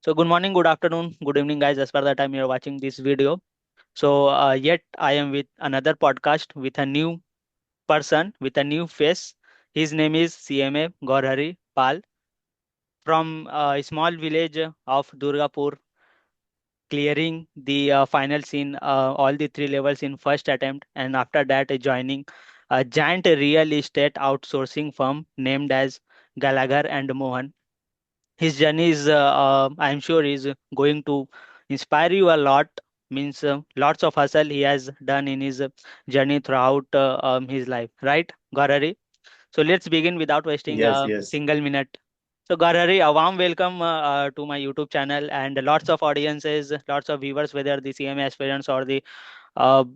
So good morning, good afternoon, good evening, guys. As per the time you're watching this video. Yet I am with another podcast with a new person with a new face. His name is CMA Gaurhari Pal from a small village of Durgapur, clearing the final scene, all the three levels in first attempt, and after that joining a giant real estate outsourcing firm named as Gallagher and Mohan. His journey is I'm sure is going to inspire you a lot. Means lots of hustle he has done in his journey throughout his life, right, Gaurari? So let's begin without wasting Yes, a yes, single minute. So Gaurari, a warm welcome to my YouTube channel, and lots of audiences, lots of viewers, whether the CMA aspirants or the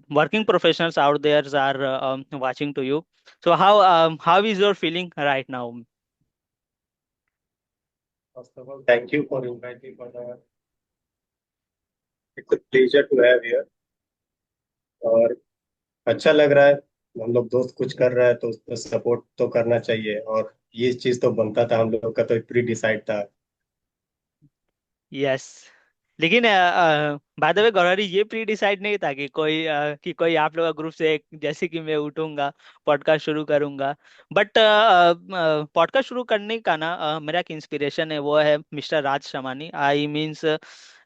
working professionals out there are watching to you. So how is your feeling right now? first of all, thank you for inviting for the. It's a pleasure to have here और अच्छा लग रहा है। हम लोग दोस्त कुछ कर रहा है तो उसको सपोर्ट तो करना चाहिए और ये चीज तो बनता था हम लोग का तो प्री डिसाइड था। यस, लेकिन बाय द वे गौरव, ये प्री डिसाइड नहीं था कि कोई आप लोग का ग्रुप से जैसे कि मैं उठूंगा, पॉडकास्ट शुरू करूंगा। बट पॉडकास्ट शुरू करने का ना मेरा एक इंस्पिरेशन है, वो है mister Raj Shamani. I means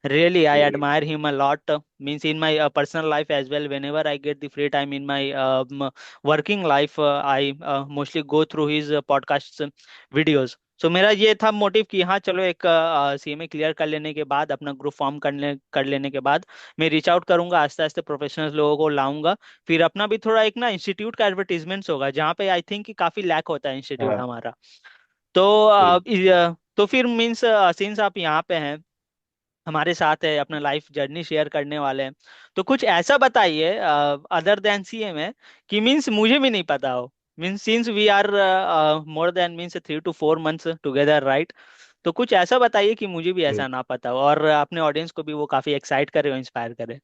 really I admire him a lot, means in my personal life as well. Whenever I get the free time in my working life, I mostly go through his podcasts videos. सो मेरा ये था motive कि हाँ चलो, एक CMA clear कर लेने के बाद, अपना ग्रुप फॉर्म कर लेने के बाद मैं रीच आउट करूंगा, आस्ते आस्ते प्रोफेशनल्स लोगों को लाऊंगा। फिर अपना भी थोड़ा एक ना इंस्टीट्यूट का एडवर्टीजमेंट्स होगा, जहाँ पे आई थिंक कि काफी लैक होता है इंस्टीट्यूट हाँ। हमारा। तो तो फिर मीन्स सिंस आप यहाँ पे हैं, हमारे साथ है, अपना लाइफ जर्नी शेयर करने वाले हैं, तो कुछ ऐसा बताइए अदर देन सीएमए कि मीन्स मुझे भी नहीं पता हो। Means since we are more than means 3 to 4 months together, right? तो कुछ ऐसा बताइए कि मुझे भी हम्म। ऐसा ना पता हो, और अपने ऑडियंस को भी वो काफी एक्साइट करे और इंस्पायर करे।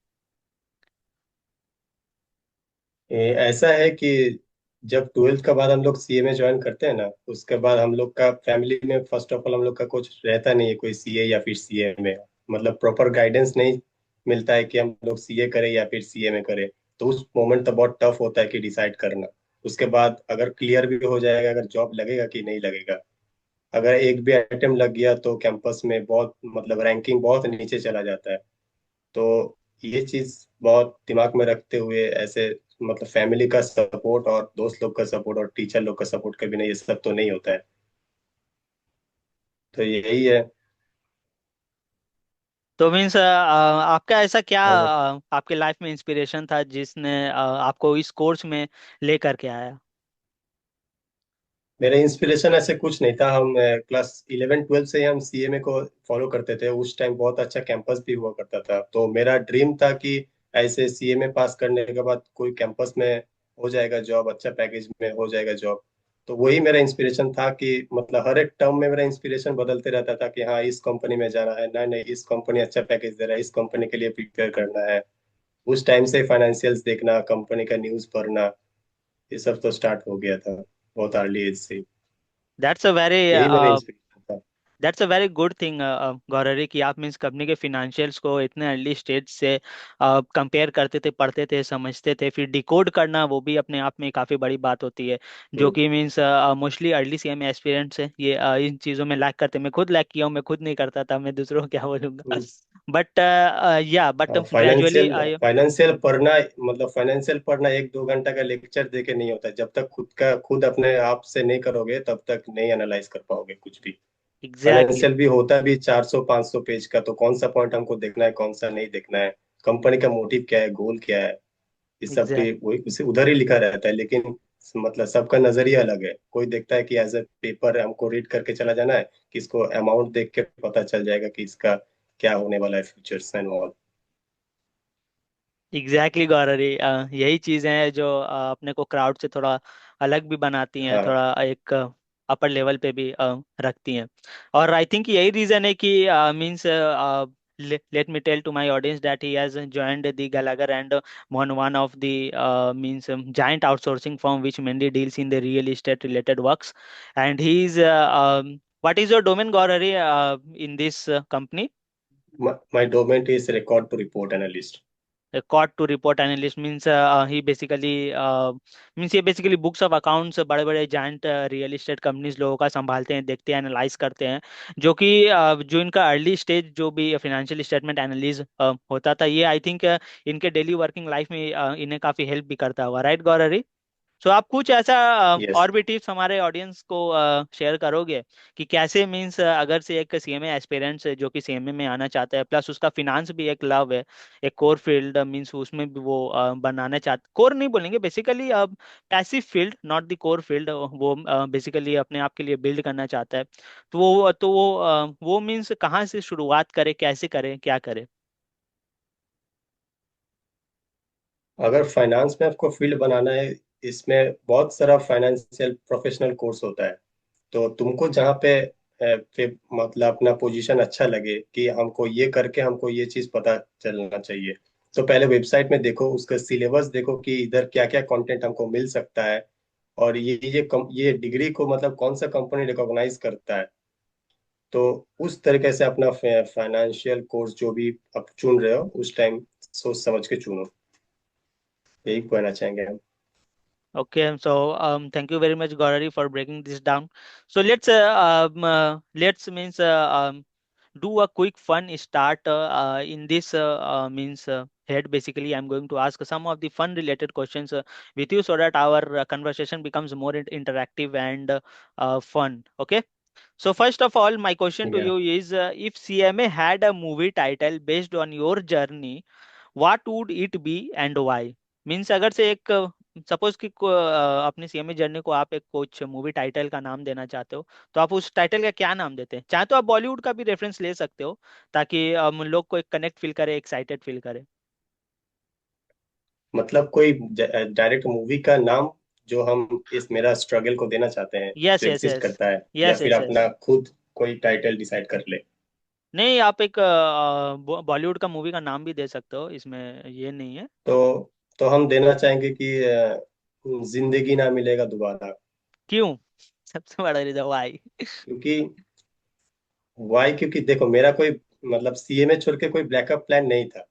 ऐसा है कि जब ट्वेल्थ के बाद हम लोग सीए में ज्वाइन करते हैं ना उसके बाद हम लोग का फैमिली में फर्स्ट ऑफ ऑल हम लोग का कुछ रहता नहीं है कोई सीए या फिर सीए में मतलब प्रॉपर गाइडेंस नहीं मिलता है कि हम लोग सीए करें या फिर सीए में करें। तो उस मोमेंट तो बहुत टफ होता है कि डिसाइड करना। उसके बाद अगर क्लियर भी हो जाएगा अगर जॉब लगेगा कि नहीं लगेगा। अगर एक भी अटेम्प्ट लग गया तो कैंपस में बहुत मतलब रैंकिंग बहुत नीचे चला जाता है। तो ये चीज बहुत दिमाग में रखते हुए ऐसे मतलब फैमिली का सपोर्ट और दोस्त लोग का सपोर्ट और टीचर लोग का सपोर्ट के बिना ये सब तो नहीं होता है। तो यही है। तो मीन्स आपका ऐसा क्या और आपके लाइफ में इंस्पिरेशन था जिसने आपको इस कोर्स में लेकर के आया? मेरा इंस्पिरेशन ऐसे कुछ नहीं था। हम क्लास 11 12 से ही हम सीएमए को फॉलो करते थे। उस टाइम बहुत अच्छा कैंपस भी हुआ करता था तो मेरा ड्रीम था कि ऐसे सीएमए पास करने के बाद कोई कैंपस में हो जाएगा जॉब अच्छा पैकेज में हो जाएगा जॉब। तो वही मेरा इंस्पिरेशन था कि मतलब हर एक टर्म में मेरा इंस्पिरेशन बदलते रहता था कि हाँ इस कंपनी में जाना है नहीं नहीं इस कंपनी अच्छा पैकेज दे रहा है इस कंपनी के लिए प्रिपेयर करना है। उस टाइम से फाइनेंशियल्स देखना कंपनी का न्यूज़ पढ़ना ये सब तो स्टार्ट हो गया था बहुत अर्ली एज से। दैट्स अ वेरी यही मेरा इंस्पिरेशन था। That's a very good thing Gauri, कि आप मीन्स कंपनी के फिनेंशियल्स को इतने अर्ली स्टेज से कंपेयर करते थे, पढ़ते थे, समझते थे, फिर डिकोड करना वो भी अपने आप में काफ़ी बड़ी बात होती है। जो हम्म, कि means mostly early CMA aspirants है, ये इन चीज़ों में लैक करते हैं। मैं खुद लैक किया हूँ, मैं खुद नहीं करता था, मैं दूसरों को क्या बोलूँगा। हम्म। बट या but gradually financial I. Financial पढ़ना मतलब फाइनेंशियल पढ़ना 1 2 घंटा का लेक्चर दे के नहीं होता। जब तक खुद अपने आप से नहीं करोगे तब तक नहीं एनालाइज कर पाओगे कुछ भी। एग्जैक्टली। फाइनेंशियल भी होता भी 400 500 पेज का तो कौन सा पॉइंट हमको देखना है कौन सा नहीं देखना है। कंपनी का मोटिव क्या है गोल क्या है इस सब पे एग्जैक्ट वही उसे उधर ही लिखा रहता है। लेकिन मतलब सबका नजरिया अलग है। कोई देखता है कि एज ए पेपर हमको रीड करके चला जाना है कि इसको अमाउंट देख के पता चल जाएगा कि इसका क्या होने वाला है फ्यूचर्स एंड ऑल। एग्जैक्टली गौररी, यही चीजें हैं जो अपने को क्राउड से थोड़ा अलग भी बनाती हैं, हाँ। थोड़ा एक अपर लेवल पे भी रखती हैं। और आई थिंक यही रीजन है कि means let me tell to my audience that he has joined the Gallagher and one of the means giant outsourcing firm which mainly deals in the real estate related works. And he is what is your domain, Gaurari, in this company? My domain is record to report analyst. Record to report analyst means he basically means ये basically books of accounts बड़े बड़े giant real estate companies लोगों का संभालते हैं, देखते हैं, analyse करते हैं। जो कि जो इनका अर्ली स्टेज जो भी फाइनेंशियल स्टेटमेंट एनालिज होता था, ये आई थिंक इनके डेली वर्किंग लाइफ में इन्हें काफी हेल्प भी करता होगा, राइट गौररी? सो आप कुछ ऐसा Yes. और भी टिप्स हमारे ऑडियंस को शेयर करोगे कि कैसे मीन्स अगर से एक सीएमए एस्पिरेंट जो कि सीएमए में आना चाहता है, प्लस उसका फिनांस भी एक लव है, एक कोर फील्ड मीन्स उसमें भी वो बनाना चाहता, कोर नहीं बोलेंगे बेसिकली, अब passive field not the core field, वो बेसिकली अपने आप के लिए बिल्ड करना चाहता है। तो वो मीन्स कहाँ से शुरुआत करे, कैसे करे, क्या करे? अगर फाइनेंस में आपको फील्ड बनाना है, इसमें बहुत सारा फाइनेंशियल प्रोफेशनल कोर्स होता है। तो तुमको जहाँ पे मतलब अपना पोजीशन अच्छा लगे कि हमको ये करके हमको ये चीज पता चलना चाहिए, तो पहले वेबसाइट में देखो, उसका सिलेबस देखो कि इधर क्या क्या कंटेंट हमको मिल सकता है। और ये डिग्री को मतलब कौन सा कंपनी रिकॉग्नाइज करता है। तो उस तरीके से अपना फाइनेंशियल कोर्स जो भी आप चुन रहे हो उस टाइम सोच समझ के चुनो। यही कहना चाहेंगे हम। Okay, so thank you very much, Gauri, for breaking this down. So let's means do a quick fun start in this means head. Basically, I'm going to ask some of the fun related questions with you so that our conversation becomes more interactive and fun. Okay. So first of all, my question to Yeah. you is, if CMA had a movie title based on your journey, what would it be and why? Means अगर से एक suppose कि अपनी CMA journey को आप एक कुछ movie title का नाम देना चाहते हो, तो आप उस टाइटल का क्या नाम देते हैं? चाहे तो आप बॉलीवुड का भी रेफरेंस ले सकते हो, ताकि लोग को एक कनेक्ट फील करे, एक्साइटेड फील करे। मतलब कोई डायरेक्ट मूवी का नाम जो हम इस मेरा स्ट्रगल को देना चाहते हैं, यस जो यस एग्जिस्ट यस। करता है, या यस फिर यस यस। अपना खुद कोई टाइटल डिसाइड कर ले। नहीं, आप एक बॉलीवुड का मूवी का नाम भी दे सकते हो, इसमें ये नहीं है। तो तो हम देना चाहेंगे कि जिंदगी ना मिलेगा दोबारा। क्यों? सबसे बड़ा रीजन वाई? क्योंकि वाई, क्योंकि देखो मेरा कोई मतलब सीएमए छोड़ के कोई बैकअप प्लान नहीं था।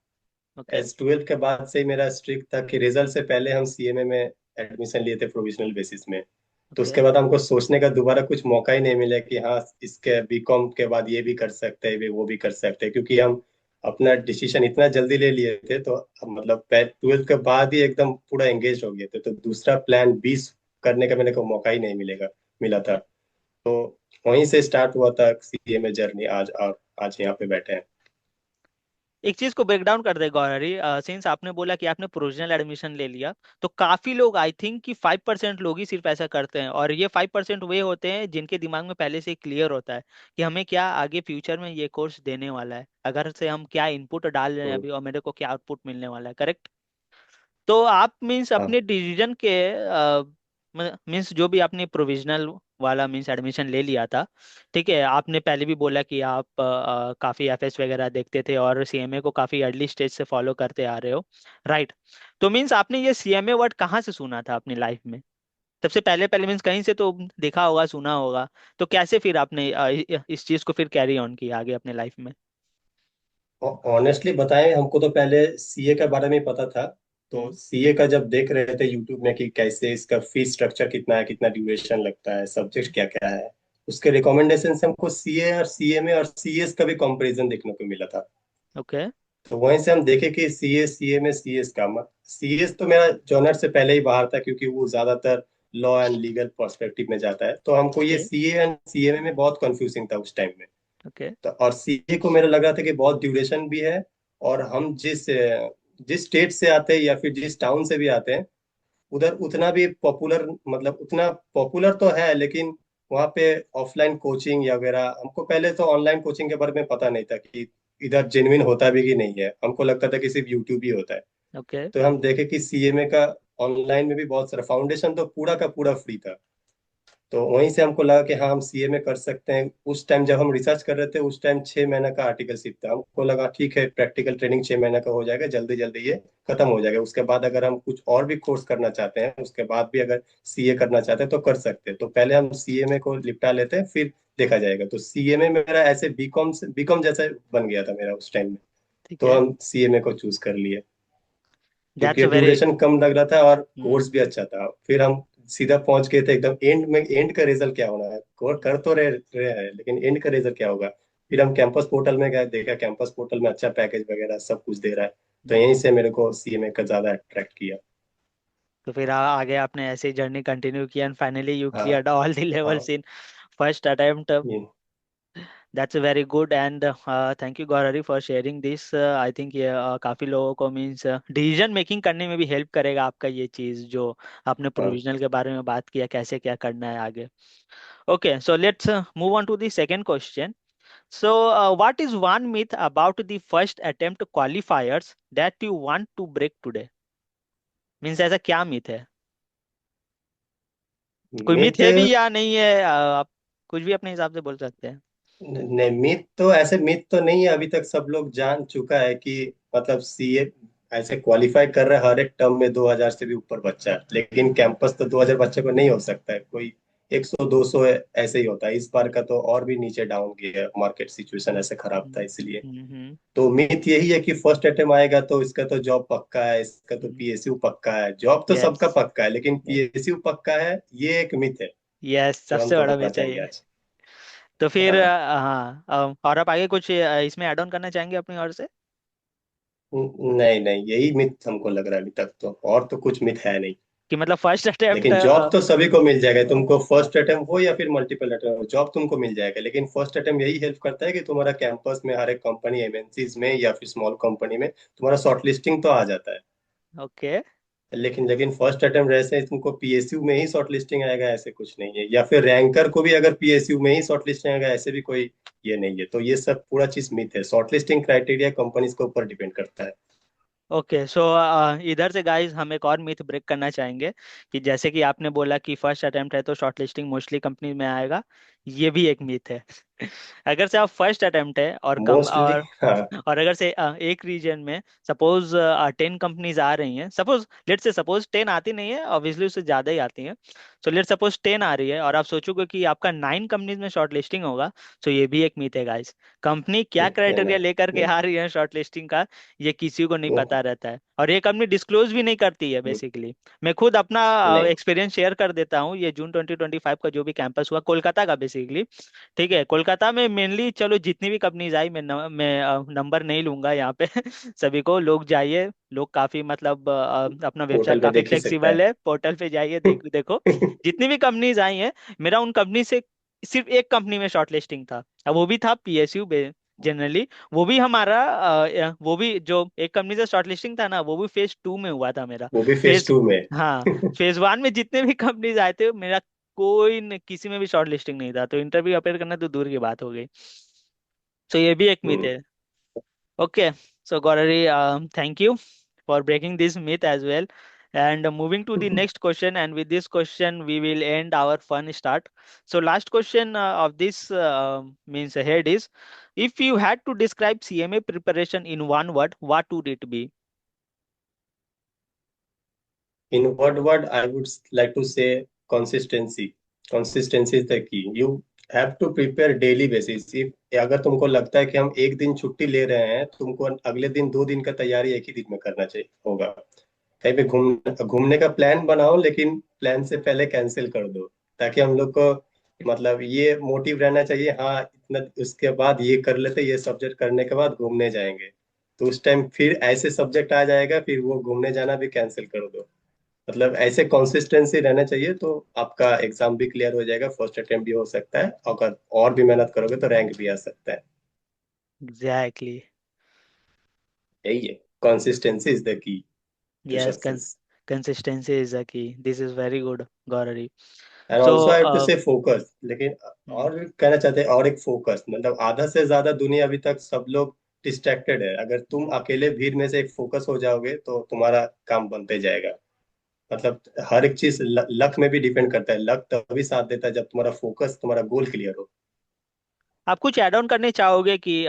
ओके। एस ट्वेल्थ के बाद से ही मेरा स्ट्रिक्ट था कि रिजल्ट से पहले हम सीएमए में एडमिशन लिए थे प्रोविजनल बेसिस में। तो ओके। उसके बाद हमको सोचने का दोबारा कुछ मौका ही नहीं मिला कि हाँ, इसके बीकॉम के बाद ये भी कर सकते हैं, वो भी कर सकते हैं, क्योंकि हम अपना डिसीजन इतना जल्दी ले लिए थे। तो मतलब ट्वेल्थ के बाद ही एकदम पूरा एंगेज हो गए थे, तो दूसरा प्लान 20 करने का मेरे को मौका ही नहीं मिला था। तो वहीं से स्टार्ट हुआ था सीएमए जर्नी, आज और आज यहाँ पे बैठे हैं। एक चीज को ब्रेक डाउन कर दे गौहरी, सिंस आपने बोला कि आपने प्रोविजनल एडमिशन ले लिया, तो काफी लोग, आई थिंक कि 5% लोग ही सिर्फ ऐसा करते हैं, और ये 5% वे होते हैं जिनके दिमाग में पहले से क्लियर होता है कि हमें क्या आगे फ्यूचर में ये कोर्स देने वाला है, अगर से हम क्या इनपुट डाल रहे हैं हम्म। अभी और मेरे को क्या आउटपुट मिलने वाला है, करेक्ट? तो आप मीन्स हाँ। अपने डिसीजन के मीन्स जो भी आपने प्रोविजनल वाला मीन्स एडमिशन ले लिया था, ठीक है, आपने पहले भी बोला कि आप काफी एफएस वगैरह देखते थे और सीएमए को काफी अर्ली स्टेज से फॉलो करते आ रहे हो, राइट? तो मीन्स आपने ये सीएमए वर्ड कहाँ से सुना था अपनी लाइफ में? सबसे पहले पहले मीन्स कहीं से तो देखा होगा, सुना होगा, तो कैसे फिर आपने इस चीज को फिर कैरी ऑन किया आगे अपने लाइफ में? ऑनेस्टली बताएं, हमको तो पहले सीए के बारे में ही पता था। तो हम्म। सीए का जब देख रहे थे यूट्यूब में कि कैसे इसका फीस स्ट्रक्चर कितना है, कितना ड्यूरेशन लगता है, सब्जेक्ट क्या क्या है, उसके रिकमेंडेशन से हमको सीए और सीएमए और सीएस का भी कंपैरिजन देखने को मिला था। ओके। तो वहीं से हम देखे कि सीए सीएमए सीएस का सीएस तो मेरा जॉनर से पहले ही बाहर था, क्योंकि वो ज्यादातर लॉ एंड लीगल पर्सपेक्टिव में जाता है। तो हमको ये ओके। सीए एंड सीएमए में बहुत कंफ्यूजिंग था उस टाइम में। ओके। तो और सीए को मेरा लगा था कि बहुत ड्यूरेशन भी है, और हम जिस जिस स्टेट से आते हैं या फिर जिस टाउन से भी आते हैं, उधर उतना भी पॉपुलर, मतलब उतना पॉपुलर तो है, लेकिन वहाँ पे ऑफलाइन कोचिंग या वगैरह, हमको पहले तो ऑनलाइन कोचिंग के बारे में पता नहीं था कि इधर जेन्युइन होता भी कि नहीं है। हमको लगता था कि सिर्फ यूट्यूब ही होता है। ओके। तो हम देखे कि सीएमए का ऑनलाइन में भी बहुत सारा फाउंडेशन तो पूरा का पूरा फ्री था। तो वहीं से हमको लगा कि हाँ हम सीए में कर सकते हैं। उस टाइम जब हम रिसर्च कर रहे थे उस टाइम 6 महीने का आर्टिकलशिप था। हमको लगा ठीक है प्रैक्टिकल ट्रेनिंग 6 महीने का हो जाएगा, जल्दी जल्दी ये खत्म हो जाएगा। उसके बाद अगर हम कुछ और भी कोर्स करना चाहते हैं, उसके बाद भी अगर सीए करना चाहते हैं तो कर सकते हैं। तो पहले हम सीएमए को निपटा लेते हैं, फिर देखा जाएगा। तो सीएमए मेरा ऐसे बीकॉम जैसा बन गया था मेरा उस टाइम में। ठीक तो है। हम सीएमए को चूज कर लिए, दैट्स क्योंकि वेरी। ड्यूरेशन कम लग रहा था और कोर्स भी अच्छा था। फिर हम सीधा पहुंच गए थे एकदम एंड में। एंड का रिजल्ट क्या होना है, कर तो रहे हैं, लेकिन एंड का रिजल्ट क्या होगा। फिर हम कैंपस पोर्टल में गए, देखा कैंपस पोर्टल में अच्छा पैकेज वगैरह सब कुछ दे रहा है। तो यहीं से मेरे को सीएमए का ज्यादा अट्रैक्ट किया। तो फिर आगे आपने ऐसे ही जर्नी कंटिन्यू किया एंड फाइनली यू हाँ क्लियर्ड ऑल द हाँ। Levels in first attempt. ये that's very good and thank you Gauri for sharing this. I think ये काफ़ी लोगों को मीन्स डिसीजन मेकिंग करने में भी हेल्प करेगा आपका ये चीज़ जो आपने हाँ प्रोविजनल के बारे में बात किया, कैसे क्या करना है आगे। Okay, so let's move on to the second question. So, what is one myth about the first attempt qualifiers that you want to break today? Means ऐसा क्या मिथ है? कोई मिथ मिथ। है भी या नहीं है? आप कुछ भी अपने हिसाब से बोल सकते हैं। नहीं, मिथ तो ऐसे मिथ तो नहीं है। अभी तक सब लोग जान चुका है कि मतलब सीए ऐसे क्वालिफाई कर रहा है हर एक टर्म में 2000 से भी ऊपर बच्चा है। लेकिन कैंपस तो 2000 बच्चे को नहीं हो सकता है, कोई 100 200 ऐसे ही होता है। इस बार का तो और भी नीचे डाउन गया, मार्केट सिचुएशन ऐसे खराब था इसलिए। तो मिथ यही है कि फर्स्ट अटेम्प्ट आएगा तो इसका तो जॉब पक्का है, इसका तो पीएसयू पक्का है। जॉब तो यस। सबका पक्का है, लेकिन पीएसयू पक्का है ये एक मिथ है यस, जो हम सबसे बड़ा तोड़ना मिथ है चाहेंगे ये। आज। तो फिर हाँ। हाँ, और आप आगे कुछ इसमें ऐड ऑन करना चाहेंगे अपनी ओर से? नहीं नहीं, यही मिथ हमको लग रहा है अभी तक तो, और तो कुछ मिथ है नहीं। कि मतलब फर्स्ट अटेम्प्ट। लेकिन जॉब तो सभी को मिल जाएगा, तुमको फर्स्ट अटेम्प्ट हो या फिर मल्टीपल अटेम्प्ट हो, जॉब तुमको मिल जाएगा। लेकिन फर्स्ट अटेम्प्ट यही हेल्प करता है कि तुम्हारा कैंपस में हर एक कंपनी एमएनसीज में या फिर स्मॉल कंपनी में तुम्हारा शॉर्टलिस्टिंग तो आ जाता है। ओके। लेकिन लेकिन फर्स्ट अटेम्प्ट ऐसे तुमको पीएसयू में ही शॉर्टलिस्टिंग आएगा ऐसे कुछ नहीं है, या फिर रैंकर को भी अगर पीएसयू में ही शॉर्टलिस्टिंग आएगा ऐसे भी कोई ये नहीं है। तो ये सब पूरा चीज मिथ है। शॉर्टलिस्टिंग क्राइटेरिया कंपनीज के ऊपर डिपेंड करता है। ओके, सो इधर से गाइस हम एक और मिथ ब्रेक करना चाहेंगे कि जैसे कि आपने बोला कि फर्स्ट अटेम्प्ट है तो शॉर्टलिस्टिंग मोस्टली कंपनी में आएगा। ये भी एक मिथ है। अगर से आप फर्स्ट अटेम्प्ट है और कम मोस्टली। हाँ। और अगर से एक रीजन में सपोज 10 कंपनीज आ रही हैं, सपोज लेट से सपोज 10 आती नहीं है, ऑब्वियसली उससे ज़्यादा ही आती हैं। सो लेट सपोज 10 आ रही है और आप सोचोगे कि आपका 9 कंपनीज में शॉर्ट लिस्टिंग होगा। तो ये भी एक मिथ है गाइस। कंपनी क्या नहीं क्राइटेरिया नहीं लेकर के नहीं। आ रही है शॉर्ट लिस्टिंग का, ये किसी को नहीं वो पता रहता है और ये कंपनी डिस्क्लोज भी नहीं करती है बेसिकली। मैं खुद अपना नहीं। एक्सपीरियंस शेयर कर देता हूँ। ये जून 2025 का जो भी कैंपस हुआ कोलकाता का बेसिकली, ठीक है, कोलकाता में मेनली, चलो जितनी भी कंपनीज आई, मैं नंबर नहीं लूंगा यहाँ पे। सभी को लोग जाइए, लोग काफी मतलब अपना वेबसाइट पोर्टल पे काफी देख ही सकता फ्लेक्सिबल है। है, पोर्टल पे जाइए, देखो देखो जितनी भी कंपनीज आई हैं, मेरा उन कंपनी से सिर्फ एक कंपनी में शॉर्ट लिस्टिंग था। अब वो भी था पीएसयू जनरली। वो भी हमारा वो भी जो एक कंपनी से शॉर्ट लिस्टिंग था ना, वो भी फेज 2 में हुआ था मेरा। वो भी फेज फेज 2 में। हाँ, फेज 1 में जितने भी कंपनीज आए थे, मेरा कोई किसी में भी शॉर्ट लिस्टिंग नहीं था, तो इंटरव्यू अपेयर करना तो दूर की बात हो गई। तो ये भी एक मिथ हम्म। है। Okay, so Gauri, thank you for breaking this myth as well. And moving to the next question, and with this question, we will end our fun start. So, last question of this means ahead is, if you had to describe CMA preparation in one word, what would it be? In what word I would like to say consistency. Consistency is the key. You have to prepare daily basis. If अगर तुमको लगता है कि हम एक दिन छुट्टी ले रहे हैं, तुमको अगले दिन 2 दिन का तैयारी एक ही दिन में करना चाहिए होगा। कहीं पे घूमने का प्लान बनाओ, लेकिन प्लान से पहले कैंसिल कर दो, ताकि हम लोग को मतलब ये मोटिव रहना चाहिए। हाँ इतना उसके बाद ये कर लेते, ये सब्जेक्ट करने के बाद घूमने जाएंगे। तो उस टाइम फिर ऐसे सब्जेक्ट आ जाएगा, फिर वो घूमने जाना भी कैंसिल कर दो। मतलब ऐसे कंसिस्टेंसी रहना चाहिए, तो आपका एग्जाम भी क्लियर हो जाएगा, फर्स्ट अटेम्प्ट भी हो सकता है। अगर और भी मेहनत करोगे तो रैंक भी आ सकता है। Exactly. यही है, consistency is the key to Yes, success. consistency is the key. This is very good, Gaurari. And also So, I have to say focus. लेकिन hmm, और कहना चाहते हैं और एक फोकस, मतलब आधा से ज्यादा दुनिया अभी तक सब लोग डिस्ट्रैक्टेड है। अगर तुम अकेले भीड़ में से एक फोकस हो जाओगे तो तुम्हारा काम बनते जाएगा। मतलब हर एक चीज लक में भी डिपेंड करता है। लक तभी साथ देता है जब तुम्हारा फोकस, तुम्हारा गोल क्लियर हो। आप कुछ ऐड ऑन करने चाहोगे कि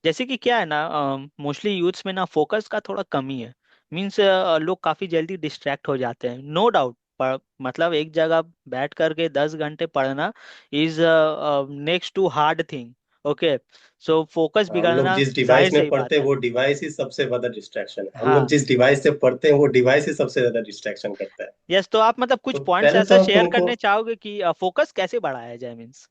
जैसे कि क्या है ना, मोस्टली यूथ्स में ना फोकस का थोड़ा कमी है। मीन्स लोग काफी जल्दी डिस्ट्रैक्ट हो जाते हैं, नो डाउट। पर मतलब एक जगह बैठ करके 10 घंटे पढ़ना is next to hard thing. Okay, so focus हम लोग बिगड़ना जिस जाहिर डिवाइस में सी बात पढ़ते हैं है। वो डिवाइस ही सबसे ज्यादा डिस्ट्रैक्शन है। हम लोग हाँ। जिस डिवाइस से पढ़ते हैं वो डिवाइस ही सबसे ज्यादा डिस्ट्रैक्शन करता है। यस, तो आप मतलब कुछ तो पॉइंट्स पहले ऐसा तो हम शेयर तुमको करने चाहोगे कि फोकस कैसे बढ़ाया जाए, मीन्स।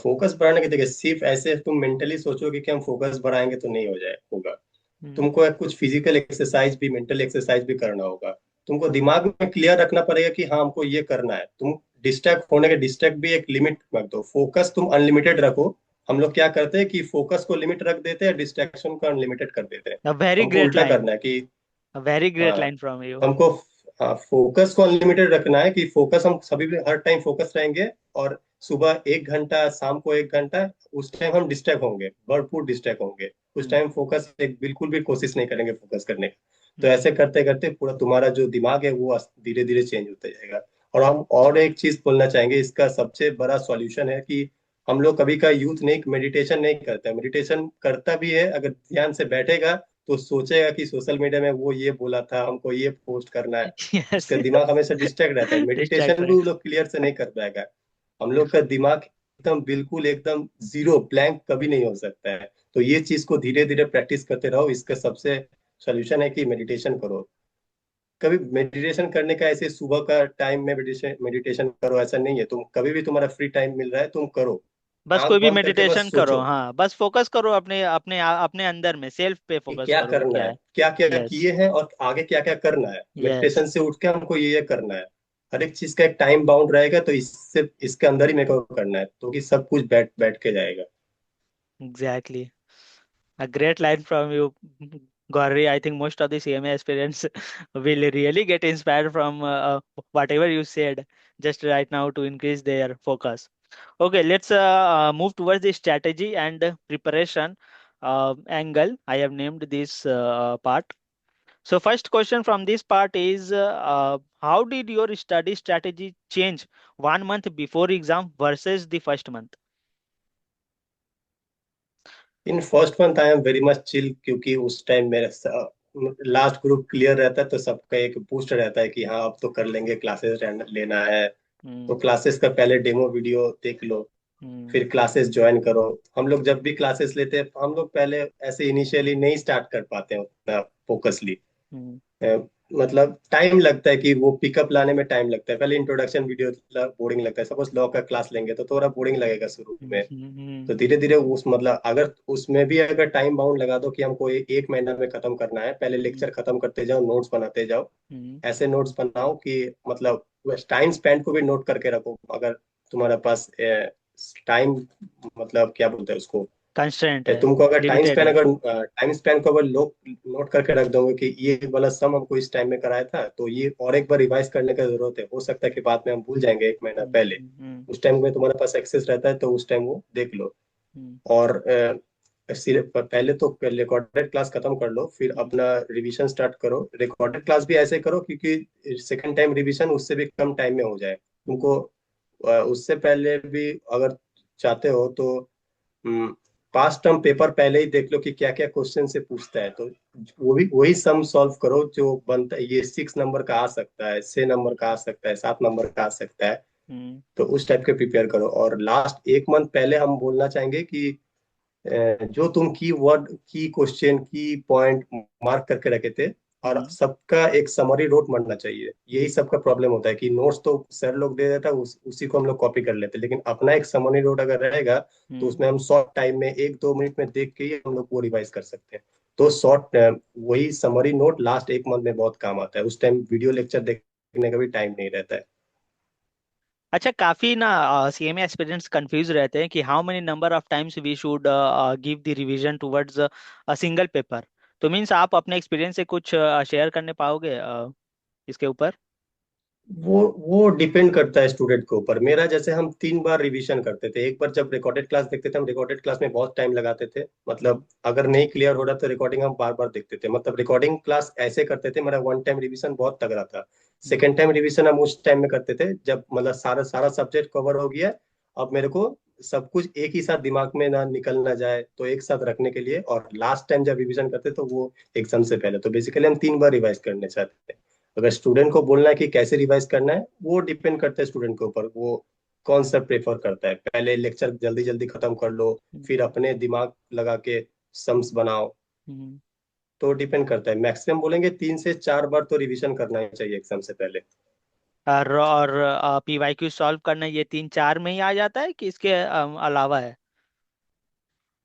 फोकस बढ़ाने की, देखिए सिर्फ ऐसे तुम मेंटली सोचोगे कि हम फोकस बढ़ाएंगे तो नहीं हो जाए होगा। हम्म। तुमको एक कुछ फिजिकल एक्सरसाइज भी, मेंटल एक्सरसाइज भी करना होगा। तुमको दिमाग में क्लियर रखना पड़ेगा कि हाँ हमको ये करना है। तुम डिस्ट्रैक्ट होने के, डिस्ट्रैक्ट भी एक लिमिट रख दो, फोकस तुम अनलिमिटेड रखो। हम लोग क्या करते हैं कि फोकस को लिमिट रख देते हैं, डिस्ट्रैक्शन को अनलिमिटेड कर देते हैं। अ वेरी हमको ग्रेट उल्टा लाइन। करना है कि अ वेरी ग्रेट हाँ लाइन फ्रॉम यू। हमको, हाँ फोकस को अनलिमिटेड रखना है कि फोकस हम सभी भी हर टाइम फोकस रहेंगे। और सुबह 1 घंटा, शाम को 1 घंटा, उस टाइम हम डिस्ट्रैक्ट होंगे, भरपूर डिस्ट्रैक्ट होंगे। उस हम्म। टाइम फोकस एक बिल्कुल भी कोशिश नहीं करेंगे फोकस करने की। तो हम्म। ऐसे करते करते पूरा तुम्हारा जो दिमाग है वो धीरे धीरे चेंज होता जाएगा। और हम और एक चीज बोलना चाहेंगे, इसका सबसे बड़ा सॉल्यूशन है कि हम लोग कभी का यूथ नहीं मेडिटेशन नहीं करता है। मेडिटेशन करता भी है, अगर ध्यान से बैठेगा तो सोचेगा कि सोशल मीडिया में वो ये बोला था, हमको ये पोस्ट करना है। यस। उसका दिमाग हमेशा डिस्ट्रैक्ट रहता है। डिस्ट्रैक्ट मेडिटेशन भी रहे। वो लोग क्लियर से नहीं कर पाएगा। हम लोग का दिमाग एकदम बिल्कुल एकदम जीरो ब्लैंक कभी नहीं हो सकता है। तो ये चीज को धीरे धीरे प्रैक्टिस करते रहो। इसका सबसे सोल्यूशन है कि मेडिटेशन करो। कभी मेडिटेशन करने का ऐसे सुबह का टाइम में मेडिटेशन मेडिटेशन करो ऐसा नहीं है। तुम कभी भी तुम्हारा फ्री टाइम मिल रहा है तुम करो। बस आंख कोई भी बंद करके मेडिटेशन बस करो, सोचो हाँ, बस फोकस करो अपने अपने अपने अंदर में, सेल्फ पे कि फोकस क्या करो कि करना क्या है, है। क्या क्या यस। किए हैं और आगे क्या क्या करना है। यस। मेडिटेशन से उठ के हमको ये करना है। हर एक चीज का एक टाइम बाउंड रहेगा, तो इससे इसके अंदर ही मेरे को करना है, तो कि सब कुछ बैठ बैठ के जाएगा। Exactly. A great line from you, Gauri. I think most of the CMA aspirants will really get inspired from whatever you said just right now to increase their focus. Okay, let's move towards the strategy and preparation angle. I have named this part. So, first question from this part is how did your study strategy change 1 month before exam versus the first month? In first month I am very much chill, क्योंकि उस time मेरा last group clear रहता है, तो सबका एक boost रहता है कि हाँ अब तो कर लेंगे, क्लासेस लेना है। तो Hmm. क्लासेस का पहले डेमो वीडियो देख लो, Hmm. फिर क्लासेस ज्वाइन करो। हम लोग जब भी क्लासेस लेते हैं, हम लोग पहले ऐसे इनिशियली नहीं स्टार्ट कर पाते हैं उतना फोकसली। Hmm. मतलब टाइम लगता है कि वो पिकअप लाने में टाइम लगता है। पहले इंट्रोडक्शन वीडियो बोरिंग लगता है। सपोज लॉ का क्लास लेंगे तो थोड़ा बोरिंग लगेगा शुरू Hmm. में। Hmm. तो धीरे धीरे उस, मतलब अगर उसमें भी अगर टाइम बाउंड लगा दो कि हमको एक महीना में खत्म करना है, पहले Hmm. लेक्चर खत्म करते जाओ, नोट्स बनाते जाओ। Hmm. ऐसे नोट्स बनाओ कि मतलब टाइम स्पेंड को भी नोट करके रखो। अगर तुम्हारे पास टाइम, मतलब क्या बोलते हैं उसको, कंस्ट्रेंट है, तुमको अगर टाइम लिमिटेड स्पेन, है। अगर टाइम स्पेन को अगर लोग नोट करके रख दोगे कि ये वाला सम हमको इस टाइम में कराया था, तो ये और एक बार रिवाइज करने का जरूरत है। हो सकता है कि बाद में हम भूल जाएंगे एक महीना हम्म। पहले। हम्म। उस टाइम में तुम्हारे पास एक्सेस रहता है, तो उस टाइम वो देख लो। हम्म। और सिर्फ पहले तो रिकॉर्डेड क्लास खत्म कर लो, फिर हम्म। अपना रिवीजन स्टार्ट करो। रिकॉर्डेड क्लास भी ऐसे करो क्योंकि सेकंड टाइम रिवीजन उससे भी कम टाइम में हो जाए हम्म। तुमको। उससे पहले भी अगर चाहते हो तो पास्ट टर्म पेपर पहले ही देख लो कि क्या क्या क्वेश्चन से पूछता है। तो वो भी वही सम सॉल्व करो जो बनता है। ये 6 नंबर का आ सकता है, 6 नंबर का आ सकता है, 7 नंबर का आ सकता है। हम्म। तो उस टाइप के प्रिपेयर करो। और लास्ट 1 मंथ पहले हम बोलना चाहेंगे कि जो तुम की वर्ड, की क्वेश्चन, की पॉइंट मार्क करके रखे थे, और हम्म। सबका एक समरी नोट बनना चाहिए। यही सबका प्रॉब्लम होता है कि नोट्स तो सर लोग दे देता है, उसी को हम लोग कॉपी कर लेते हैं। लेकिन अपना एक समरी नोट अगर रहेगा, तो हम्म। उसमें हम शॉर्ट टाइम में 1-2 मिनट में देख के ही हम लोग वो रिवाइज कर सकते हैं। तो शॉर्ट वही समरी नोट लास्ट 1 मंथ में बहुत काम आता है। उस टाइम वीडियो लेक्चर देखने का भी टाइम नहीं रहता है। अच्छा, काफी ना सीएमए एस्पिरेंट्स कंफ्यूज रहते हैं कि how many number of times we should give the revision towards a single paper. तो मीन्स आप अपने एक्सपीरियंस से कुछ शेयर करने पाओगे इसके ऊपर? वो डिपेंड करता है स्टूडेंट के ऊपर। मेरा जैसे हम 3 बार रिवीजन करते थे। एक बार जब रिकॉर्डेड क्लास देखते थे, हम रिकॉर्डेड क्लास में बहुत टाइम लगाते थे। हम्म, मतलब अगर नहीं क्लियर हो रहा तो रिकॉर्डिंग हम बार बार देखते थे। मतलब रिकॉर्डिंग क्लास ऐसे करते थे, मेरा वन टाइम रिवीजन बहुत तगड़ा था। हम्म, सेकेंड टाइम रिवीजन हम उस टाइम में करते थे जब मतलब सारा सारा सब्जेक्ट कवर हो गया। अब मेरे को सब कुछ एक ही साथ दिमाग में ना निकल ना जाए, तो एक साथ रखने के लिए। और लास्ट टाइम जब रिवीजन करते तो वो एग्जाम से पहले। तो बेसिकली हम 3 बार रिवाइज करने चाहते हैं। अगर स्टूडेंट को बोलना है कि कैसे रिवाइज करना है, वो डिपेंड करता है स्टूडेंट के ऊपर। वो कौन सा प्रेफर करता है, पहले लेक्चर जल्दी जल्दी खत्म कर लो, हम्म, फिर अपने दिमाग लगा के सम्स बनाओ। हम्म। तो डिपेंड करता है। मैक्सिमम बोलेंगे 3 से 4 बार तो रिवीजन करना ही चाहिए एग्जाम से पहले। और पीवाईक्यू सॉल्व करना ये 3 4 में ही आ जाता है कि इसके अलावा है?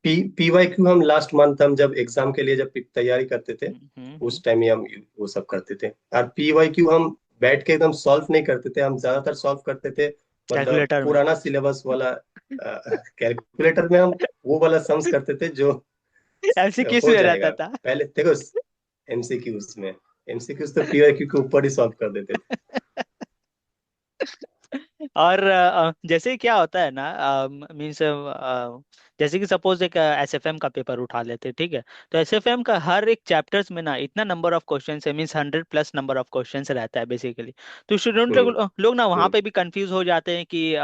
पी वाई क्यू हम लास्ट मंथ, हम जब एग्जाम के लिए जब तैयारी करते थे, हम्म, उस टाइम ही हम वो सब करते थे। और पी वाई क्यू हम बैठ के एकदम सॉल्व नहीं करते थे, हम ज्यादातर सॉल्व करते थे मतलब कैलकुलेटर में। पुराना सिलेबस वाला। कैलकुलेटर में हम वो वाला सम्स करते थे जो एमसीक्यूज हो में रहता जाएगा। था। पहले देखो, एमसीक्यूज में, एमसीक्यूज तो पी वाई क्यू के ऊपर ही सॉल्व कर देते थे। और जैसे क्या होता है ना, मीन्स जैसे कि सपोज एक एसएफएम का पेपर उठा लेते हैं, ठीक है? तो एसएफएम का हर एक चैप्टर्स में ना इतना नंबर ऑफ क्वेश्चंस है, मीन्स 100+ नंबर ऑफ क्वेश्चंस रहता है बेसिकली। तो स्टूडेंट हम्म। लोग ना वहाँ हम्म। पे भी कंफ्यूज हो जाते हैं कि